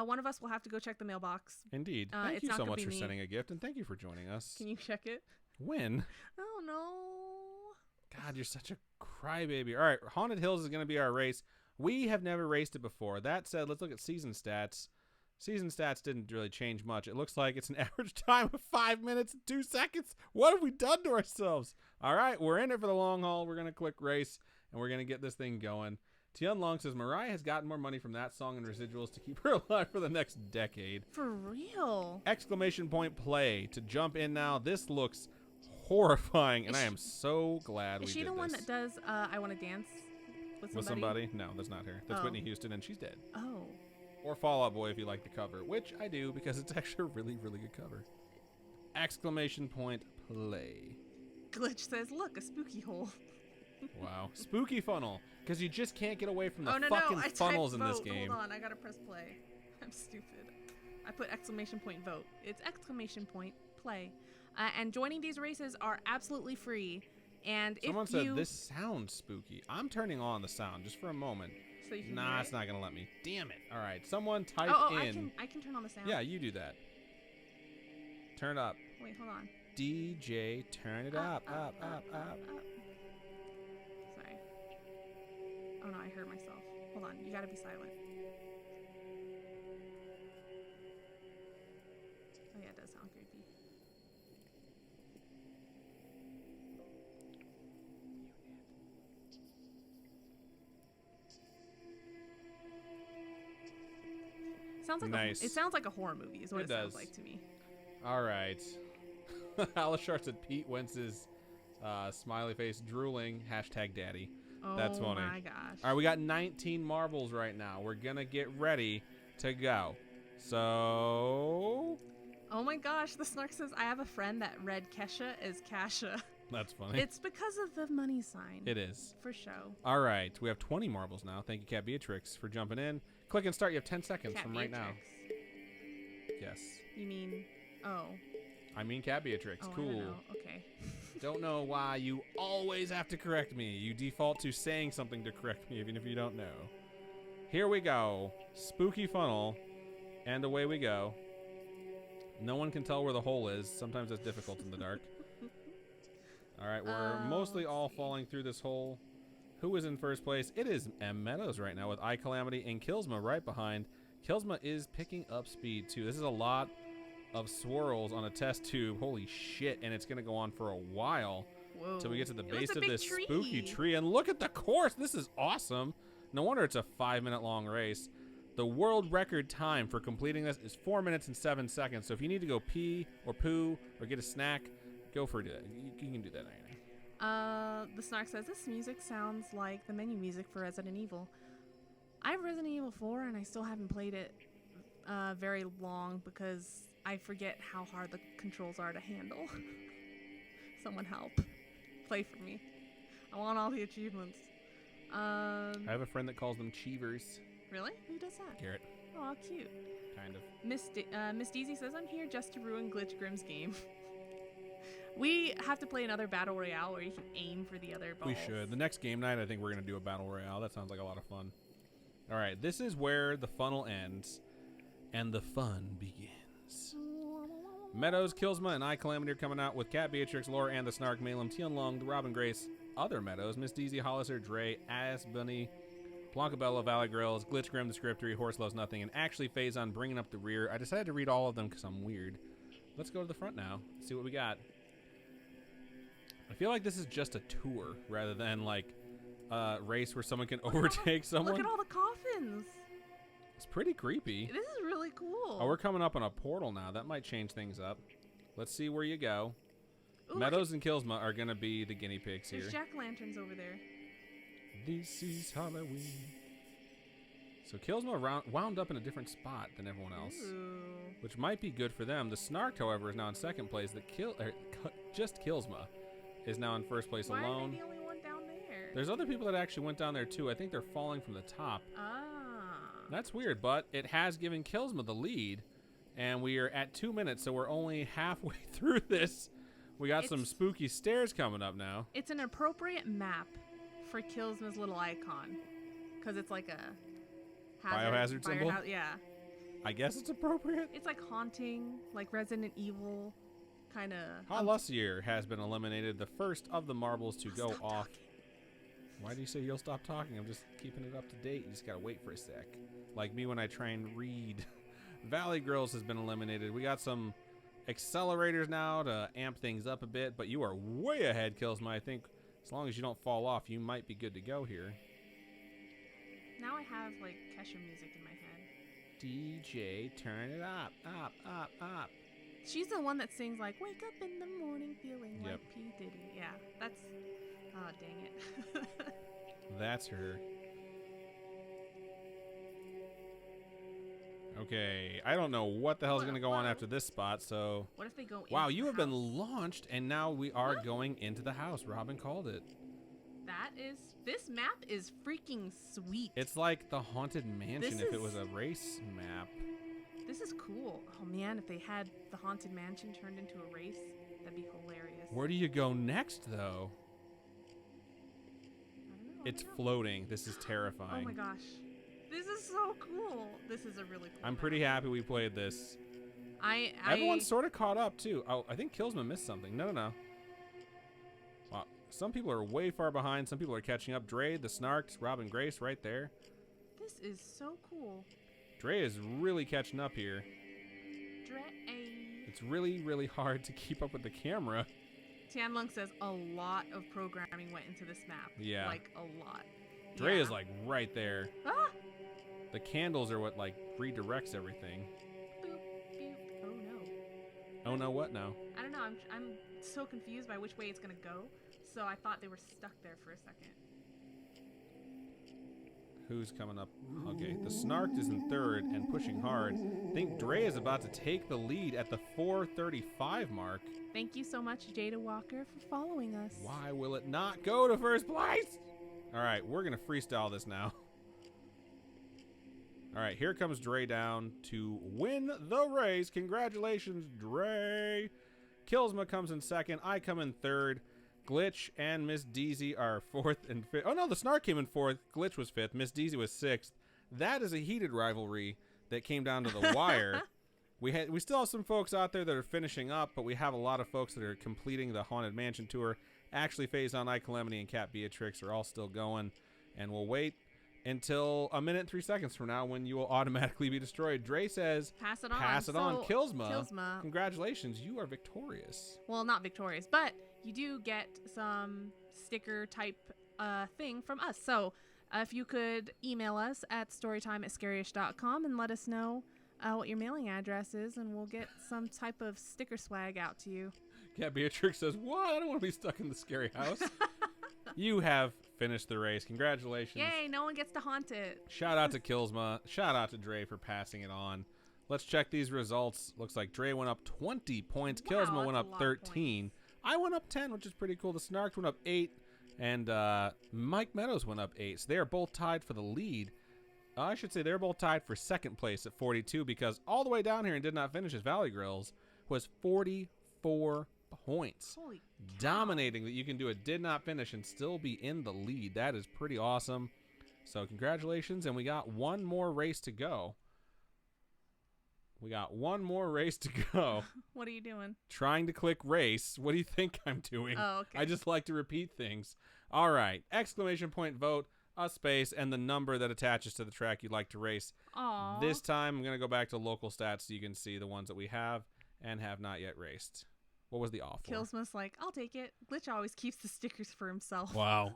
One of us will have to go check the mailbox. Indeed. Thank you so much for sending a gift, and thank you for joining us. Can you check it? When? Oh, no. God, you're such a crybaby. All right, Haunted Hills is going to be our race. We have never raced it before. That said, let's look at season stats. Season stats didn't really change much. It looks like it's an average time of 5 minutes and 2 seconds. What have we done to ourselves? All right, we're in it for the long haul. We're going to click race, and we're going to get this thing going. Tian Long says, Mariah has gotten more money from that song and residuals to keep her alive for the next decade. For real? Exclamation point play to jump in now. This looks horrifying, and I am so glad we did this. Is she the one that does I Want to Dance with somebody? No, that's not her. That's Whitney Houston, and she's dead. Oh. Or Fall Out Boy if you like the cover, which I do because it's actually a really, really good cover. Exclamation point play. Glitch says, look, a spooky hole. Wow. Spooky funnel. Because you just can't get away from the fucking funnels in vote. this game. Hold on, I gotta press play. I'm stupid. I put exclamation point vote. It's exclamation point play. And joining these races are absolutely free. And Someone said this sounds spooky. I'm turning on the sound just for a moment. So you can Nah, it's not gonna let me. Damn it. All right, someone type in. I can turn on the sound. Yeah, you do that. Turn up. Wait, hold on. DJ, turn it up. Sorry. Oh no, I heard myself. Hold on, you gotta be silent. Oh yeah, it does sound creepy. Sounds like nice. It sounds like a horror movie is what it sounds does. like to me. All right. Alishar said Pete Wentz's smiley face drooling #daddy. That's funny. Oh my gosh. All right, we got 19 marbles right now. We're going to get ready to go. So... Oh my gosh, the Snark says, I have a friend that read Kesha as Kasha. That's funny. It's because of the money sign. It is. For show. All right, we have 20 marbles now. Thank you, Cat Beatrix, for jumping in. Click and start. You have 10 seconds Cat from Beatrix. right now. Yes. You mean, oh. I mean Cat Beatrix. Oh, cool. I don't know. Okay. Don't know why you always have to correct me. You default to saying something to correct me, even if you don't know. Here we go. Spooky funnel. And away we go. No one can tell where the hole is. Sometimes it's difficult in the dark. All right, we're mostly all falling through this hole. Who is in first place? It is M. Meadows right now with Eye Calamity and Killsma right behind. Killsma is picking up speed, too. This is a lot of swirls on a test tube. Holy shit, and it's going to go on for a while. Whoa. Till we get to the base of this tree. spooky tree. And look at the course. This is awesome. No wonder it's a 5-minute long race. The world record time for completing this is 4 minutes and 7 seconds. So if you need to go pee or poo or get a snack, go for it. You can do that anything. The Snark says, this music sounds like the menu music for Resident Evil. I have Resident Evil 4 and I still haven't played it very long because I forget how hard the controls are to handle. Someone help. play for me. I want all the achievements. I have a friend that calls them Cheevers. Really? Who does that? Garrett. Oh, cute. Kind of. Miss Deezy says, I'm here just to ruin Glitch Grimm's game. We have to play another battle royale where you can aim for the other balls. We should. The next game night, I think we're going to do a battle royale. That sounds like a lot of fun. All right, this is where the funnel ends and the fun begins. Meadows, Killsma, and I Calamity are coming out with Cat Beatrix, Laura, and the Snark, Malum, Tianlong, the Robin Grace, other Meadows, Miss Deezy, Hollister, Dre, Ass Bunny, Blancabella, Valley Grills, Glitch Grim, the Scriptery, Horse Loves Nothing, and actually Phazon bringing up the rear. I decided to read all of them because I'm weird. Let's go to the front now, see what we got. I feel like this is just a tour rather than like a race where someone can overtake someone. Look at all the coffins. It's pretty creepy. This is really cool. Oh, we're coming up on a portal now. That might change things up. Let's see where you go. Ooh, Meadows and Killsma are going to be the guinea pigs here. There's jack-o'-lanterns over there. This is Halloween. So Killsma wound up in a different spot than everyone else, Ooh. which might be good for them. The Snark, however, is now in second place. Just Killsma is now in first place alone. Why are they the only one down there? There's other people that actually went down there too. I think they're falling from the top. Ah. That's weird, but it has given Killsma the lead, and we are at 2 minutes, so we're only halfway through this. We got some spooky stairs coming up now. It's an appropriate map for Killsma's little icon, because it's like a biohazard symbol? Yeah. I guess it's appropriate. It's like haunting, like Resident Evil, kind of. Halusier has been eliminated, the first of the marbles to go off. Talking. Why do you say you'll stop talking? I'm just keeping it up to date. You just gotta wait for a sec. Like me when I try and read. Valley Girls has been eliminated. We got some accelerators now to amp things up a bit, but you are way ahead, Killsma. I think as long as you don't fall off, you might be good to go here. Now I have like Kesha music in my head. DJ, turn it up, up, up, up. She's the one that sings like "Wake up in the morning feeling like P Diddy." Yeah, that's. Oh, dang it. That's her. Okay, I don't know what the hell's going to go on after this spot, so... What if they go Wow, into you the have been house? launched, and now we are going into the house. Robin called it. This map is freaking sweet. It's like the Haunted Mansion if it was a race map. This is cool. Oh man, if they had the Haunted Mansion turned into a race, that'd be hilarious. Where do you go next, though? I don't know. It's floating. This is terrifying. Oh my gosh. This is so cool. This is a really cool I'm map. pretty happy we played this. Everyone's sort of caught up, too. Oh, I think Killsman missed something. No. Wow. Some people are way far behind. Some people are catching up. Dre, the Snarks, Robin Grace right there. This is so cool. Dre is really catching up here. Dre. It's really, really hard to keep up with the camera. Tianlung says a lot of programming went into this map. Yeah. Like a lot. Dre is like right there. Ah! The candles are what like redirects everything. Boop, boop. Oh no. Oh no, what now? I don't know. I'm so confused by which way it's gonna go. So I thought they were stuck there for a second. Who's coming up? Okay, the Snark is in third and pushing hard. I think Dre is about to take the lead at the 4:35 mark. Thank you so much, Jada Walker, for following us. Why will it not go to first place? All right, we're gonna freestyle this now. All right, here comes Dre down to win the race. Congratulations, Dre. Killsma comes in second. I come in third. Glitch and Miss Deezy are fourth and fifth. Oh, no, the Snark came in fourth. Glitch was fifth. Miss Deezy was sixth. That is a heated rivalry that came down to the wire. We still have some folks out there that are finishing up, but we have a lot of folks that are completing the Haunted Mansion tour. Actually, Phazon, I Calamity, and Cat Beatrix are all still going, and we'll wait until a minute and 3 seconds from now when you will automatically be destroyed. Dre says, pass it on. Pass it on. Killsma. Killsma. Congratulations. You are victorious. Well, not victorious, but you do get some sticker type thing from us. So if you could email us at storytime@scarish.com and let us know what your mailing address is, and we'll get some type of sticker swag out to you. Cat Beatrix says, what? I don't want to be stuck in the scary house. You have finished the race. Congratulations. Yay, no one gets to haunt it. Shout out to Killsma. Shout out to Dre for passing it on. Let's check these results. Looks like Dre went up 20 points. Wow, Killsma went that's up a lot of 13. I went up 10, which is pretty cool. The Snark went up 8, and Mike Meadows went up 8. So they are both tied for the lead. I should say they're both tied for second place at 42 because all the way down here and did not finish as Valley Grills was 44 points. Holy cow. Dominating that you can do a did not finish and still be in the lead. That is pretty awesome. So congratulations, and we got one more race to go. What are you doing? Trying to click race. What do you think I'm doing? Oh, okay. I just like to repeat things. All right. Exclamation point vote, a space, and the number that attaches to the track you'd like to race. Aww. This time, I'm going to go back to local stats so you can see the ones that we have and have not yet raced. What was the offer? Killsmith's like, I'll take it. Glitch always keeps the stickers for himself. Wow.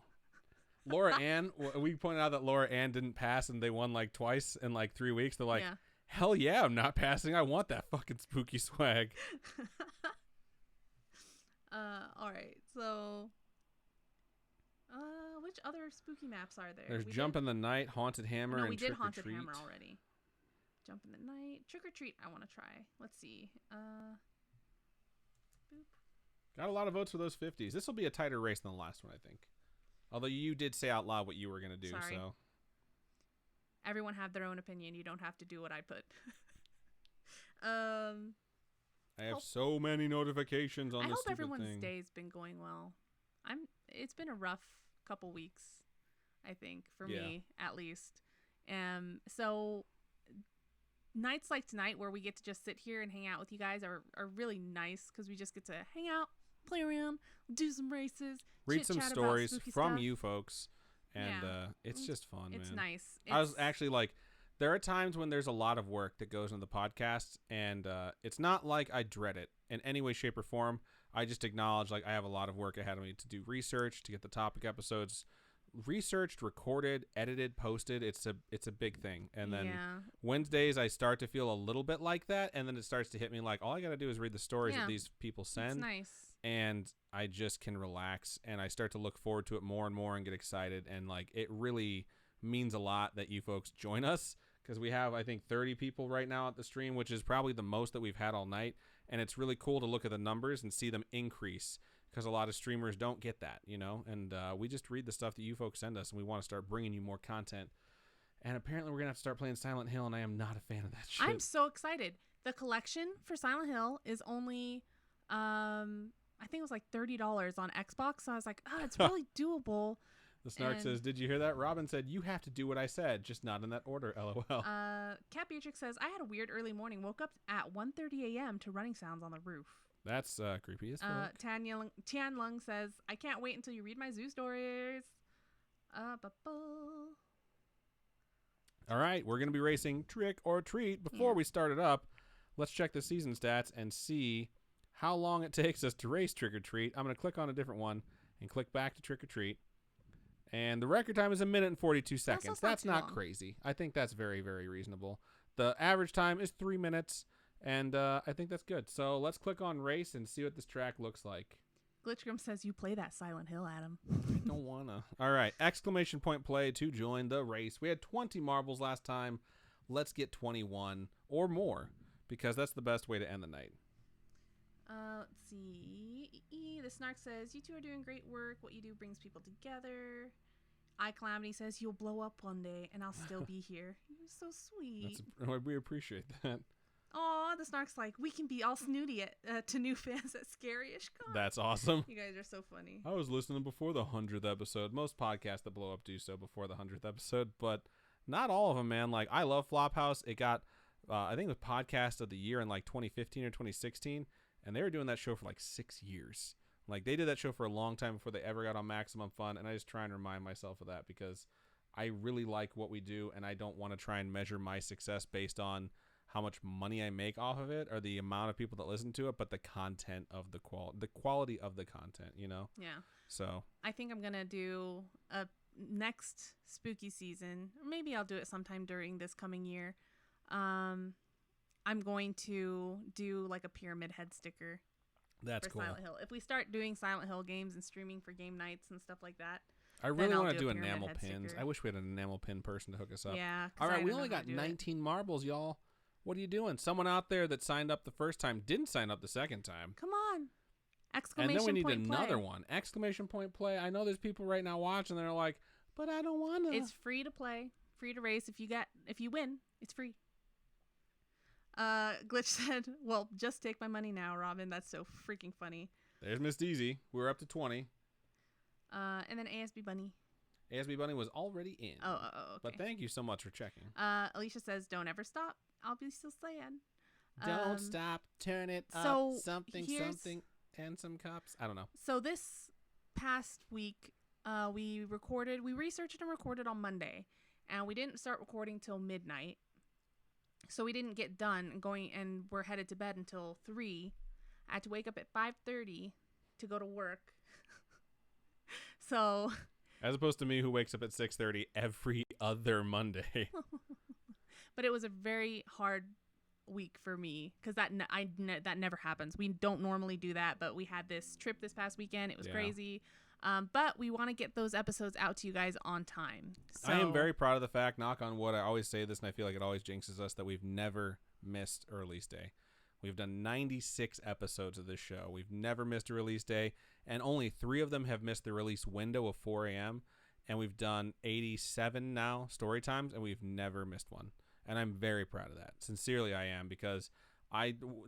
Laura Ann, we pointed out that Laura Ann didn't pass and they won like twice in like 3 weeks. They're like, yeah. Hell yeah, I'm not passing. I want that fucking spooky swag. All right. So, which other spooky maps are there? There's Jump in the Night, Haunted Hammer, and we did Trick or Haunted Treat. Hammer already. Jump in the Night, Trick or Treat. I want to try. Let's see. Boop. Got a lot of votes for those 50s. This will be a tighter race than the last one, I think. Although you did say out loud what you were going to do. Sorry. So Everyone have their own opinion. You don't have to do what I put. I have so many notifications on this hope stupid everyone's thing. day's been going well. It's been a rough couple weeks, I think, for me at least. So nights like tonight where we get to just sit here and hang out with you guys are really nice because we just get to hang out, play around, do some races, read some chit-chat stories about spooky from stuff. you folks, and it's just fun, It's man. nice. I was actually like, there are times when there's a lot of work that goes into the podcast, and it's not like I dread it in any way, shape, or form. I just acknowledge like I have a lot of work ahead of me to do research, to get the topic episodes researched, recorded, edited, posted. It's a big thing. And then Wednesdays I start to feel a little bit like that, and then it starts to hit me like all I gotta do is read the stories that these people send. It's nice. And I just can relax, and I start to look forward to it more and more and get excited, and like it really means a lot that you folks join us, because we have I think 30 people right now at the stream, which is probably the most that we've had all night, and it's really cool to look at the numbers and see them increase, because a lot of streamers don't get that, you know, and we just read the stuff that you folks send us, and we want to start bringing you more content. And apparently we're gonna have to start playing Silent Hill, and I am not a fan of that shit. I'm so excited. The collection for Silent Hill is only I think it was like $30 on Xbox. So I was like, it's really doable. The Snark says, did you hear that? Robin said, you have to do what I said, just not in that order, LOL. Cat Beatrix says, I had a weird early morning. Woke up at 1:30 a.m. to running sounds on the roof. That's creepy as fuck. Tian Lung says, I can't wait until you read my zoo stories. All right, we're going to be racing Trick or Treat. Before we start it up, let's check the season stats and see how long it takes us to race Trick or Treat. I'm going to click on a different one and click back to Trick or Treat. And the record time is 1 minute and 42 seconds. That's not crazy. I think that's very, very reasonable. The average time is 3 minutes, and I think that's good. So let's click on race and see what this track looks like. Glitchgrim says, you play that Silent Hill, Adam. I don't want to. All right, exclamation point play to join the race. We had 20 marbles last time. Let's get 21 or more, because that's the best way to end the night. Let's see. The Snark says, you two are doing great work. What you do brings people together. iCalamity says, you'll blow up one day, and I'll still be here. You're so sweet. We appreciate that. Aw, the Snark's like, we can be all snooty to new fans at Scary-ish Con. That's awesome. You guys are so funny. I was listening before the 100th episode. Most podcasts that blow up do so before the 100th episode, but not all of them, man. Like, I love Flophouse. It got, I think it was Podcast of the Year in like 2015 or 2016, and they were doing that show for like 6 years. Like, they did that show for a long time before they ever got on Maximum Fun, and I just try and remind myself of that because I really like what we do, and I don't want to try and measure my success based on how much money I make off of it or the amount of people that listen to it, but the content of the quality of the content, you know? Yeah. So I think I'm going to do a next spooky season. Or maybe I'll do it sometime during this coming year. I'm going to do like a pyramid head sticker. That's for cool. Silent Hill. If we start doing Silent Hill games and streaming for game nights and stuff like that, I really want to do a enamel pins. sticker. I wish we had an enamel pin person to hook us up. Yeah. All right, we only got 19 marbles, y'all. What are you doing? Someone out there that signed up the first time didn't sign up the second time. Come on. Exclamation And then we need point another play. one. Exclamation point play. I know there's people right now watching. They're like, but I don't want to. It's free to play, free to race. If you win, it's free. Glitch said, well, just take my money now, Robin. That's so freaking funny. There's Miss Deezy. We're up to 20. And then ASB Bunny. ASB Bunny was already in. Oh, okay. But thank you so much for checking. Alicia says, don't ever stop. I'll be still saying. Don't stop. Turn it so up. Something, and some cups. I don't know. So this past week, we researched and recorded on Monday. And we didn't start recording till midnight. So we didn't get done and we're headed to bed until 3. I had to wake up at 5:30 to go to work. So, as opposed to me who wakes up at 6:30 every other Monday. But it was a very hard week for me because that never happens. We don't normally do that, but we had this trip this past weekend. It was crazy. But we want to get those episodes out to you guys on time. So, I am very proud of the fact, knock on wood, I always say this and I feel like it always jinxes us, that we've never missed a release day. We've done 96 episodes of this show. We've never missed a release day, and only 3 of them have missed the release window of 4 a.m., and we've done 87 now story times, and we've never missed one. And I'm very proud of that. Sincerely, I am, because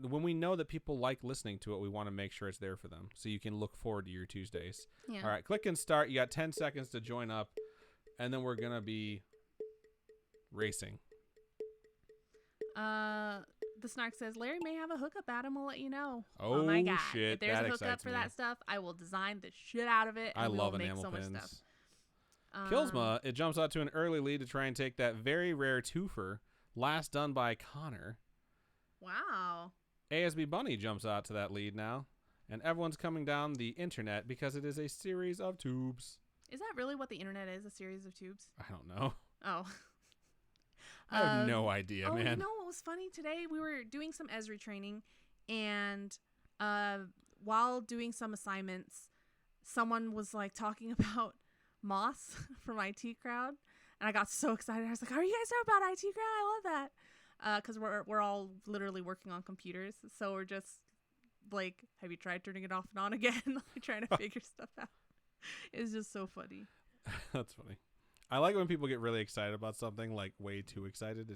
when we know that people like listening to it, we want to make sure it's there for them, so you can look forward to your Tuesdays. Yeah. All right, click and start. You got 10 seconds to join up, and then we're going to be racing. The Snark says, Larry may have a hookup at him. We'll let you know. Oh my God. Shit, if there's that a hookup excites for me. that stuff, I will design the shit out of it. And I love make enamel so pins. much stuff. Killsma, it jumps out to an early lead to try and take that very rare twofer, last done by Connor. Wow. ASB Bunny jumps out to that lead now, and everyone's coming down the internet because it is a series of tubes. Is that really what the internet is, a series of tubes? I don't know. Oh. I have no idea, man. You know what was funny today? We were doing some Esri training, and while doing some assignments, someone was like talking about Moss from IT Crowd, and I got so excited. I was like, "Are you guys talking about IT Crowd? I love that!" Because we're all literally working on computers, so we're just like, "Have you tried turning it off and on again?" Like, trying to figure stuff out. It's just so funny. That's funny. I like when people get really excited about something, like way too excited.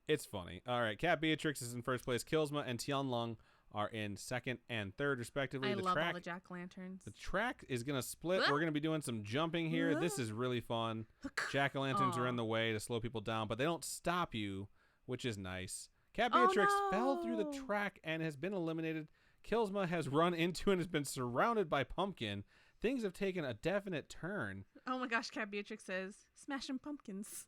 It's funny. All right, Cat Beatrix is in first place. Killsma and Tianlong are in second and third, respectively. I love all the jack-o'-lanterns. The track is going to split. We're going to be doing some jumping here. This is really fun. Jack-o'-lanterns are in the way to slow people down, but they don't stop you, which is nice. Cat Beatrix fell through the track and has been eliminated. Killsma has run into and has been surrounded by Pumpkin. Things have taken a definite turn. Oh my gosh, Cat Beatrix says, smashing pumpkins.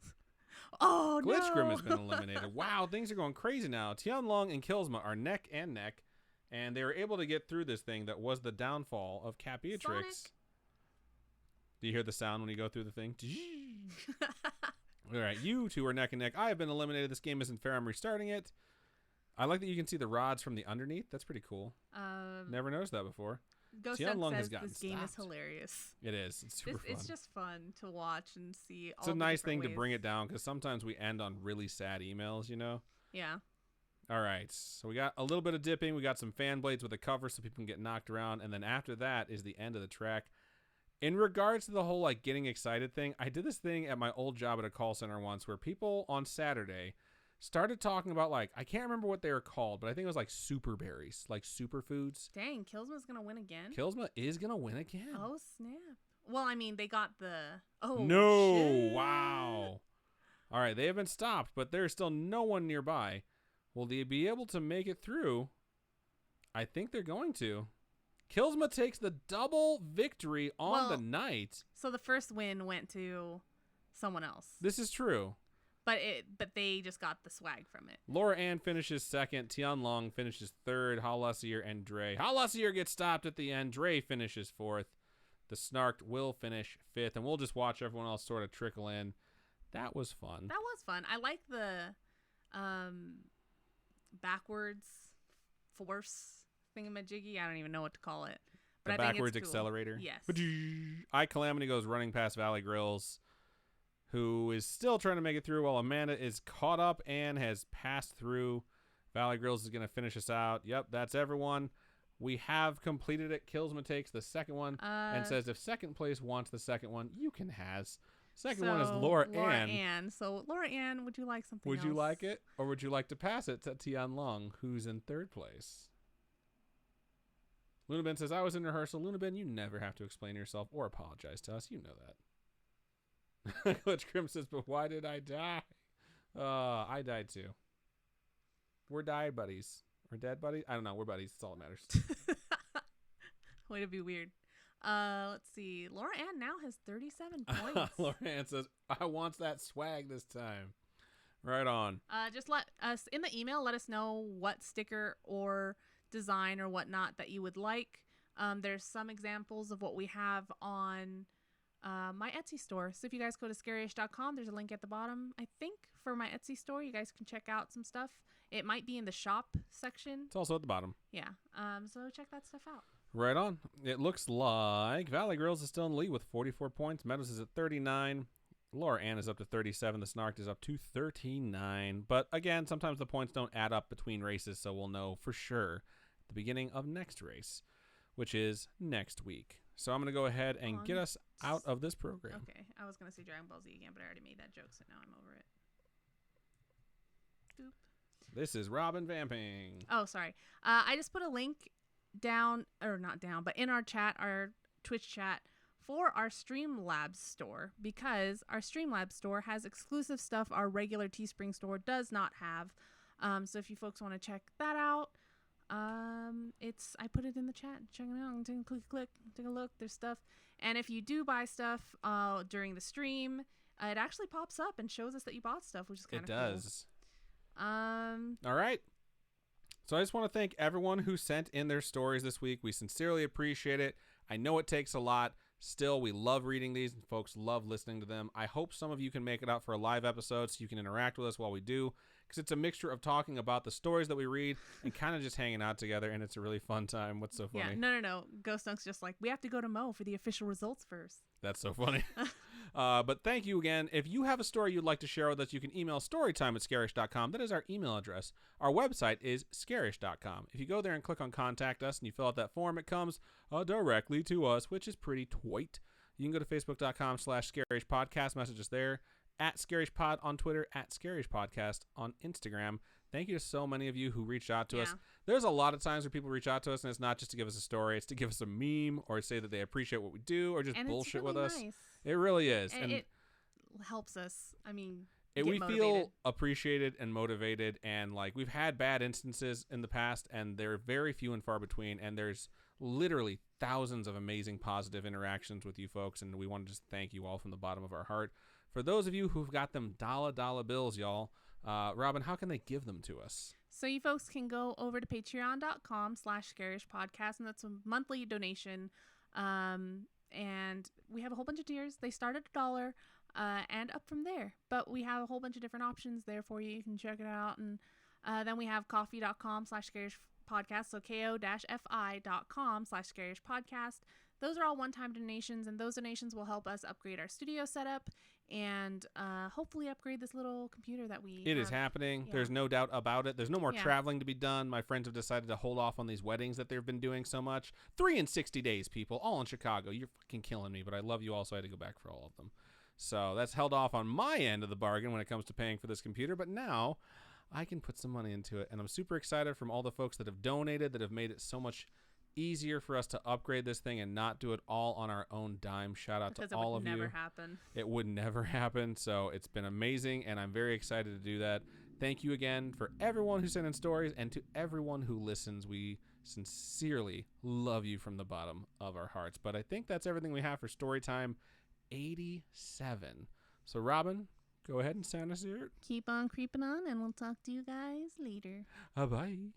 Oh, no. Glitchgrim has been eliminated. Wow, things are going crazy now. Tianlong and Killsma are neck and neck, and they were able to get through this thing that was the downfall of Cat Beatrix. Sonic. Do you hear the sound when you go through the thing? All right, you two are neck and neck. I have been eliminated. This game isn't fair. I'm restarting it. I like that you can see the rods from the underneath. That's pretty cool. Never noticed that before. Ghost Tianlong says has gotten this game is stopped. hilarious. It is. It's super fun. It's just fun to watch and see all It's a the nice different thing to bring ways. it down because sometimes we end on really sad emails, you know? Yeah. All right. So we got a little bit of dipping. We got some fan blades with a cover so people can get knocked around. And then after that is the end of the track. In regards to the whole like getting excited thing, I did this thing at my old job at a call center once where people on Saturday started talking about like, I can't remember what they were called, but I think it was like super berries, like superfoods. Dang, Killsma's going to win again? Killsma is going to win again. Oh, snap. Well, I mean, they got the... Oh, no. shit. Wow. All right. They have been stopped, but there's still no one nearby. Will they be able to make it through? I think they're going to. Killsma takes the double victory on the night. So the first win went to someone else. This is true. But they just got the swag from it. Laura Ann finishes second. Tianlong finishes third. Halassier and Dre. Halassier gets stopped at the end. Dre finishes fourth. The Snarked will finish fifth. And we'll just watch everyone else sort of trickle in. That was fun. That was fun. I like the backwards force thingamajiggy. I don't even know what to call it. But The I think backwards it's cool. accelerator. Yes. Calamity goes running past Valley Grills, who is still trying to make it through while Amanda is caught up and has passed through. Valley Grills is going to finish us out. Yep, that's everyone. We have completed it. Killsman takes the second one and says if second place wants the second one, you can has. Second one is Laura Ann. So Laura Ann, would you like something Would else? you like it? Or would you like to pass it to Tian Long, who's in third place? Lunabin says, I was in rehearsal. Lunabin, you never have to explain yourself or apologize to us. You know that. Glitch Grim says, but why did I die? I died too. We're died buddies. We're dead buddies? I don't know. We're buddies. That's all that matters. Way to be weird. Let's see. Laura Ann now has 37 points. Laura Ann says, I want that swag this time. Right on. Just let us, in the email, let us know what sticker or design or whatnot that you would like. There's some examples of what we have on my Etsy store. So if you guys go to scaryish.com, there's a link at the bottom, I think, for my Etsy store. You guys can check out some stuff. It might be in the shop section. It's also at the bottom. Yeah. So check that stuff out. Right on. It looks like Valley Grills is still in the lead with 44 points. Meadows is at 39. Laura Ann is up to 37. The Snarked is up to 39. But again, sometimes the points don't add up between races, so we'll know for sure at the beginning of next race, which is next week. So I'm going to go ahead and get us out of this program. Okay. I was going to say Dragon Ball Z again, but I already made that joke, so now I'm over it. Boop. This is Robin vamping. Oh, sorry. I just put a link down, or not down, but in our chat, our Twitch chat, for our Streamlabs store, because our Streamlabs store has exclusive stuff our regular Teespring store does not have. So if you folks want to check that out, I put it in the chat. Check it out. Take a look. There's stuff. And if you do buy stuff during the stream, it actually pops up and shows us that you bought stuff, which is kind of cool. It does. All right. So I just want to thank everyone who sent in their stories this week. We sincerely appreciate it. I know it takes a lot. Still, we love reading these, and folks love listening to them. I hope some of you can make it out for a live episode so you can interact with us while we do, because it's a mixture of talking about the stories that we read and kind of just hanging out together, and it's a really fun time. What's so funny? Yeah, no. Ghost Dunk's just like, we have to go to Mo for the official results first. That's so funny. But thank you again. If you have a story you'd like to share with us, you can email storytime@scarish.com. That is our email address. Our website is scarish.com. If you go there and click on Contact Us and you fill out that form, it comes directly to us, which is pretty twit. You can go to facebook.com/scarish podcast, message us there, @scarishpod on Twitter, @scarishpodcast on Instagram. Thank you to so many of you who reached out to us. There's a lot of times where people reach out to us, and it's not just to give us a story. It's to give us a meme or say that they appreciate what we do or just bullshit really with us. Nice. It really is. And it helps us. I mean, we motivated. feel appreciated and motivated, and like we've had bad instances in the past, and they're very few and far between, and there's literally thousands of amazing positive interactions with you folks, and we want to just thank you all from the bottom of our heart. For those of you who've got them dollar bills, y'all, Robin, how can they give them to us? So you folks can go over to patreon.com/scarishpodcast, and that's a monthly donation. And we have a whole bunch of tiers. They start at $1 and up from there. But we have a whole bunch of different options there for you. You can check it out. And then we have coffee.com/scarishpodcast. So ko-fi.com/scarishpodcast. Those are all one-time donations, and those donations will help us upgrade our studio setup and hopefully upgrade this little computer that we It is happening. Yeah. There's no doubt about it. There's no more traveling to be done. My friends have decided to hold off on these weddings that they've been doing so much. 3 in 60 days, people, all in Chicago. You're fucking killing me, but I love you all, so I had to go back for all of them. So that's held off on my end of the bargain when it comes to paying for this computer, but now I can put some money into it, and I'm super excited from all the folks that have donated, that have made it so much easier for us to upgrade this thing and not do it all on our own dime. Shout out to all of you. It would never happen. It would never happen. So it's been amazing, and I'm very excited to do that. Thank you again for everyone who sent in stories, and to everyone who listens. We sincerely love you from the bottom of our hearts. But I think that's everything we have for Storytime 87. So Robin, go ahead and sound us here. Keep on creeping on, and we'll talk to you guys later. Bye.